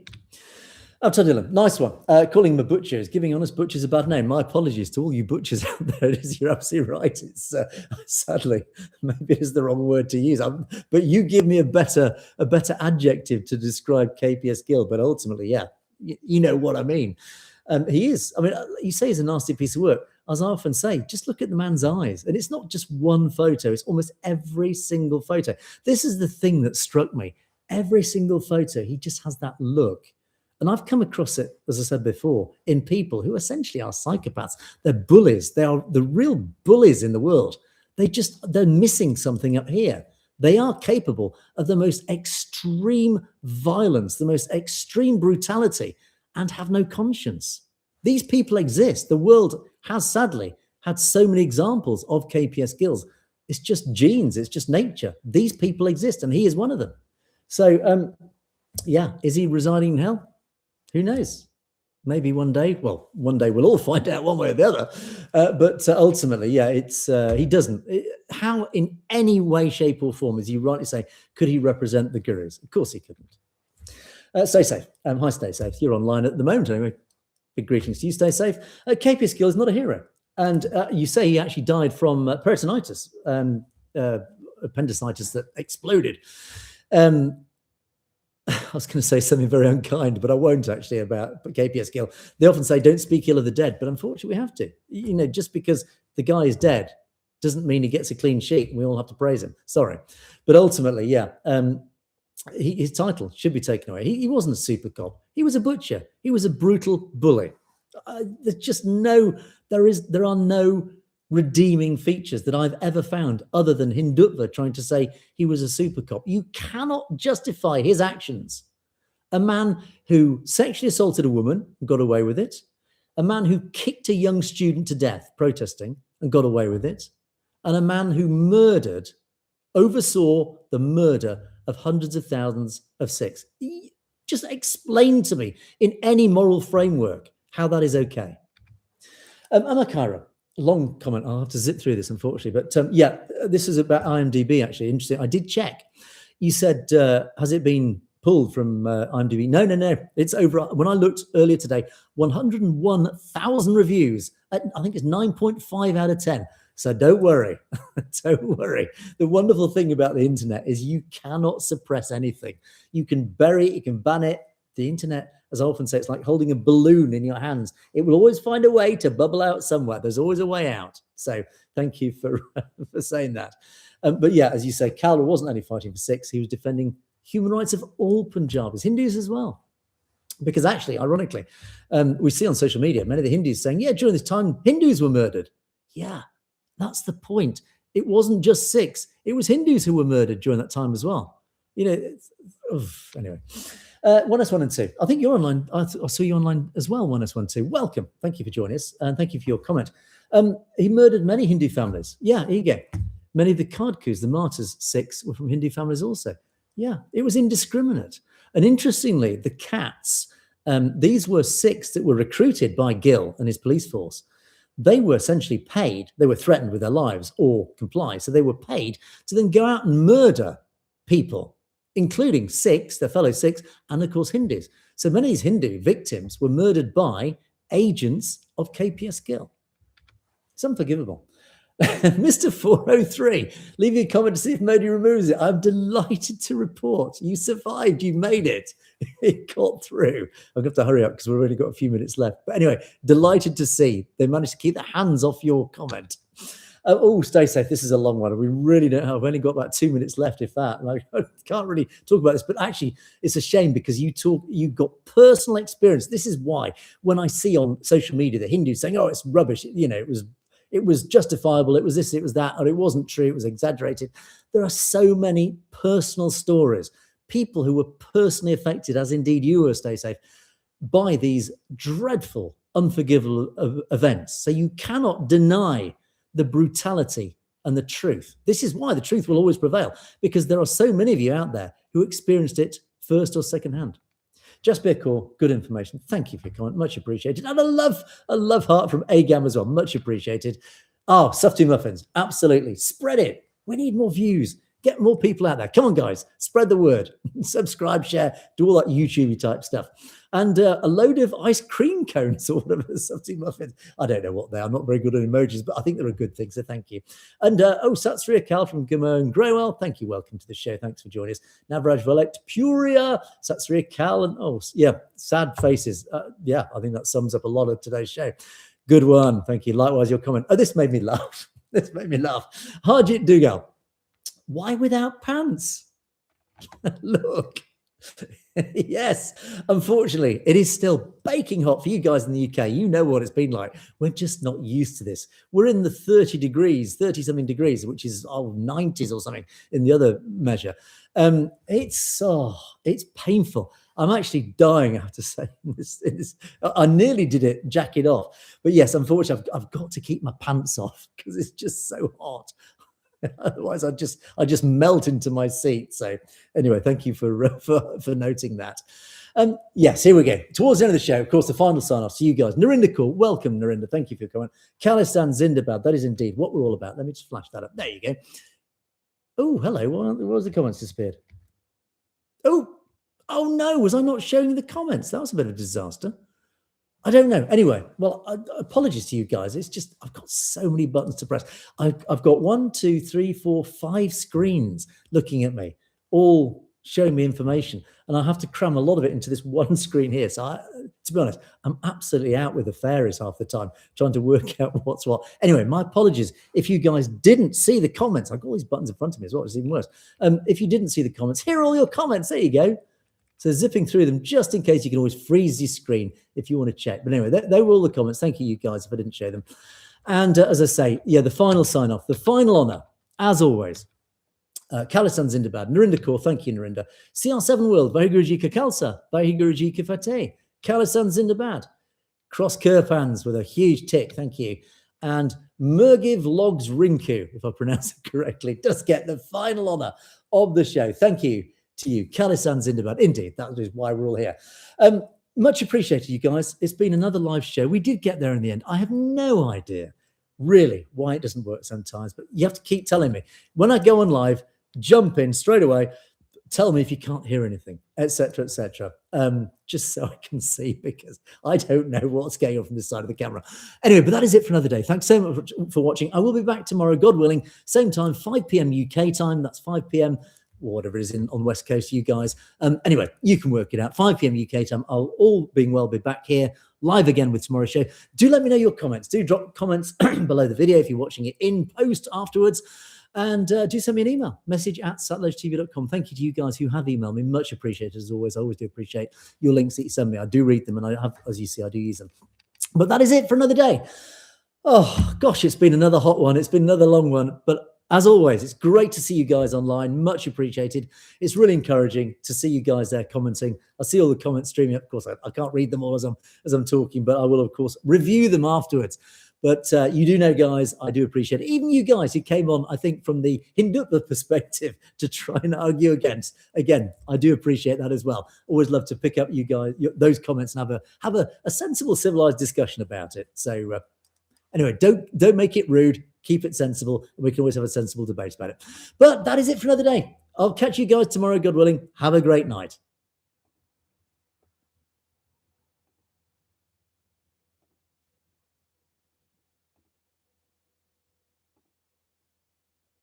Abtadillah, nice one. Calling him a butcher is giving honest butchers a bad name. My apologies to all you butchers out there. You're absolutely right. It's sadly, maybe it is the wrong word to use. But you give me a better adjective to describe KPS Gill. But ultimately, yeah, you know what I mean. He is. I mean, you say he's a nasty piece of work. As I often say, just look at the man's eyes. And it's not just one photo. It's almost every single photo. This is the thing that struck me. Every single photo, he just has that look. And I've come across it, as I said before, in people who essentially are psychopaths. They're bullies. They are the real bullies in the world. They're missing something up here. They are capable of the most extreme violence, the most extreme brutality, and have no conscience. These people exist. The world has sadly had so many examples of KPS Gills. It's just genes. It's just nature. These people exist, and he is one of them. So, yeah, is he residing in hell? Who knows? Maybe one day. Well, one day we'll all find out one way or the other. But ultimately, yeah, it's he doesn't. How, in any way, shape, or form, as you rightly say, could he represent the gurus? Of course, he couldn't. Stay safe. Hi, stay safe. You're online at the moment, anyway. Big greetings to you. Stay safe. KPS Gill is not a hero, and you say he actually died from peritonitis, appendicitis that exploded. I was going to say something very unkind, but I won't actually about KPS Gill. They often say, don't speak ill of the dead, but unfortunately we have to. You know, just because the guy is dead doesn't mean he gets a clean sheet and we all have to praise him. Sorry. But ultimately, yeah, his title should be taken away. He wasn't a super cop. He was a butcher. He was a brutal bully. There's just there are no redeeming features that I've ever found other than Hindutva trying to say he was a super cop. You cannot justify his actions. A man who sexually assaulted a woman and got away with it. A man who kicked a young student to death protesting and got away with it. And a man who oversaw the murder of hundreds of thousands of Sikhs. Just explain to me in any moral framework how that is okay. Amakara. Long comment. I'll have to zip through this, unfortunately. But yeah, this is about IMDb, actually. Interesting. I did check. You said, has it been pulled from IMDb? No. It's over. When I looked earlier today, 101,000 reviews. I think it's 9.5 out of 10. So don't worry. Don't worry. The wonderful thing about the internet is you cannot suppress anything. You can bury it. You can ban it. The internet, as I often say, it's like holding a balloon in your hands. It will always find a way to bubble out somewhere. There's always a way out. So Thank you for saying that. But yeah, as you say, Kalra wasn't only fighting for Sikhs, he was defending human rights of all Punjabis, Hindus as well. Because actually, ironically, we see on social media many of the Hindus saying, yeah, during this time, Hindus were murdered. Yeah, that's the point. It wasn't just Sikhs. It was Hindus who were murdered during that time as well. Anyway. 1S1 and 2. I think you're online. I saw you online as well, 1S1 and 2. Welcome. Thank you for joining us. And thank you for your comment. He murdered many Hindu families. Yeah, here you go. Many of the Kardkus, the martyrs, Sikhs, were from Hindu families also. Yeah, it was indiscriminate. And interestingly, the Cats, these were Sikhs that were recruited by Gill and his police force. They were essentially paid. They were threatened with their lives or comply. So they were paid to then go out and murder people, including Sikhs, their fellow Sikhs, and of course Hindus. So many of these Hindu victims were murdered by agents of KPS Gill. It's unforgivable. Mr. 403, leave your comment to see if Modi removes it. I'm delighted to report you survived. You made it. It got through. I'm going to have to hurry up because we've only got a few minutes left. But anyway, delighted to see they managed to keep their hands off your comment. Stay safe. This is a long one. We really don't have. We've only got about 2 minutes left, if that. And I can't really talk about this, but actually, it's a shame because you've got personal experience. This is why when I see on social media the Hindus saying, "Oh, it's rubbish," it was justifiable. It was this, it was that, or it wasn't true. It was exaggerated. There are so many personal stories, people who were personally affected, as indeed you were, stay safe, by these dreadful, unforgivable events. So you cannot deny the brutality and the truth. This is why the truth will always prevail, because there are so many of you out there who experienced it first or second hand. Just be a call, good information. Thank you for your comment, much appreciated. And a love heart from Agam as well, much appreciated. Oh, Softy Muffins, absolutely. Spread it. We need more views. Get more people out there. Come on, guys, spread the word. Subscribe, share, do all that YouTube type stuff. And a load of ice cream cones or whatever, Softy Muffins. I don't know what they are. I'm not very good at emojis, but I think they're a good thing, so thank you. And Satsri Akal from Gamone Greywell, thank you. Welcome to the show. Thanks for joining us. Navraj Valect, Puria, Satsri Akal, and sad faces. I think that sums up a lot of today's show. Good one. Thank you. Likewise, your comment. Oh, this made me laugh. Harjit Dugal. Why without pants? Look. Yes, unfortunately, it is still baking hot for you guys in the UK. You know what it's been like. We're just not used to this. We're in the 30-something degrees, which is 90s or something in the other measure. It's painful. I'm actually dying, I have to say. I nearly did it, jacket off. But yes, unfortunately, I've got to keep my pants off because it's just so hot. Otherwise, I just melt into my seat. So anyway, thank you for noting that. Yes, here we go. Towards the end of the show, of course, the final sign-off to you guys. Narinder Kaur, welcome, Narinder. Thank you for your comment. Khalistan Zindabad, that is indeed what we're all about. Let me just flash that up. There you go. Oh, hello. Why was the comments disappeared? Oh no, was I not showing the comments? That was a bit of a disaster. I don't know. Anyway, well, apologies to you guys. It's just I've got so many buttons to press. I've got 1, 2, 3, 4, 5 screens looking at me, all showing me information, and I have to cram a lot of it into this one screen here. So, to be honest, I'm absolutely out with the fairies half the time, trying to work out what's what. Anyway, my apologies if you guys didn't see the comments. I've got all these buttons in front of me as well, which is even worse. If you didn't see the comments, here are all your comments. There you go. So zipping through them just in case. You can always freeze your screen if you want to check. But anyway, they were all the comments. Thank you guys if I didn't show them. And as I say, the final sign off, the final honor, as always. Khalistan Zindabad, Narinder Kaur, thank you, Narinder. CR7 World, Vahiguruji Ka Khalsa, Vahiguruji Ka Fateh, Khalistan Zindabad. Cross Kirpans with a huge tick, thank you. And Murgiv Logs Rinku, if I pronounce it correctly, does get the final honor of the show. Thank you to you, Khalistan Zindabad. Indeed, that is why we're all here. Much appreciated, you guys. It's been another live show. We did get there in the end. I have no idea, really, why it doesn't work sometimes, but you have to keep telling me. When I go on live, jump in straight away, tell me if you can't hear anything, etc., etc. Just so I can see, because I don't know what's going on from this side of the camera. Anyway, but that is it for another day. Thanks so much for watching. I will be back tomorrow, God willing, same time, 5 p.m. UK time. That's 5 p.m. whatever it is on the West Coast, you guys. Anyway, you can work it out. 5 p.m. UK time. I'll, all being well, be back here live again with tomorrow's show. Do let me know your comments. Do drop comments below the video if you're watching it in post afterwards. And do send me an email, message@satlujtv.com. Thank you to you guys who have emailed me. Much appreciated, as always. I always do appreciate your links that you send me. I do read them, and I have, as you see, I do use them. But that is it for another day. Oh, gosh, it's been another hot one. It's been another long one. But as always, it's great to see you guys online. Much appreciated. It's really encouraging to see you guys there commenting. I see all the comments streaming up. Of course, I can't read them all as I'm talking, but I will, of course, review them afterwards. But you do know, guys, I do appreciate it. Even you guys who came on, I think, from the Hindutva perspective to try and argue against. Again, I do appreciate that as well. Always love to pick up you guys, those comments, and have a sensible, civilized discussion about it. So anyway, don't make it rude. Keep it sensible, and we can always have a sensible debate about it. But that is it for another day. I'll catch you guys tomorrow, God willing. Have a great night.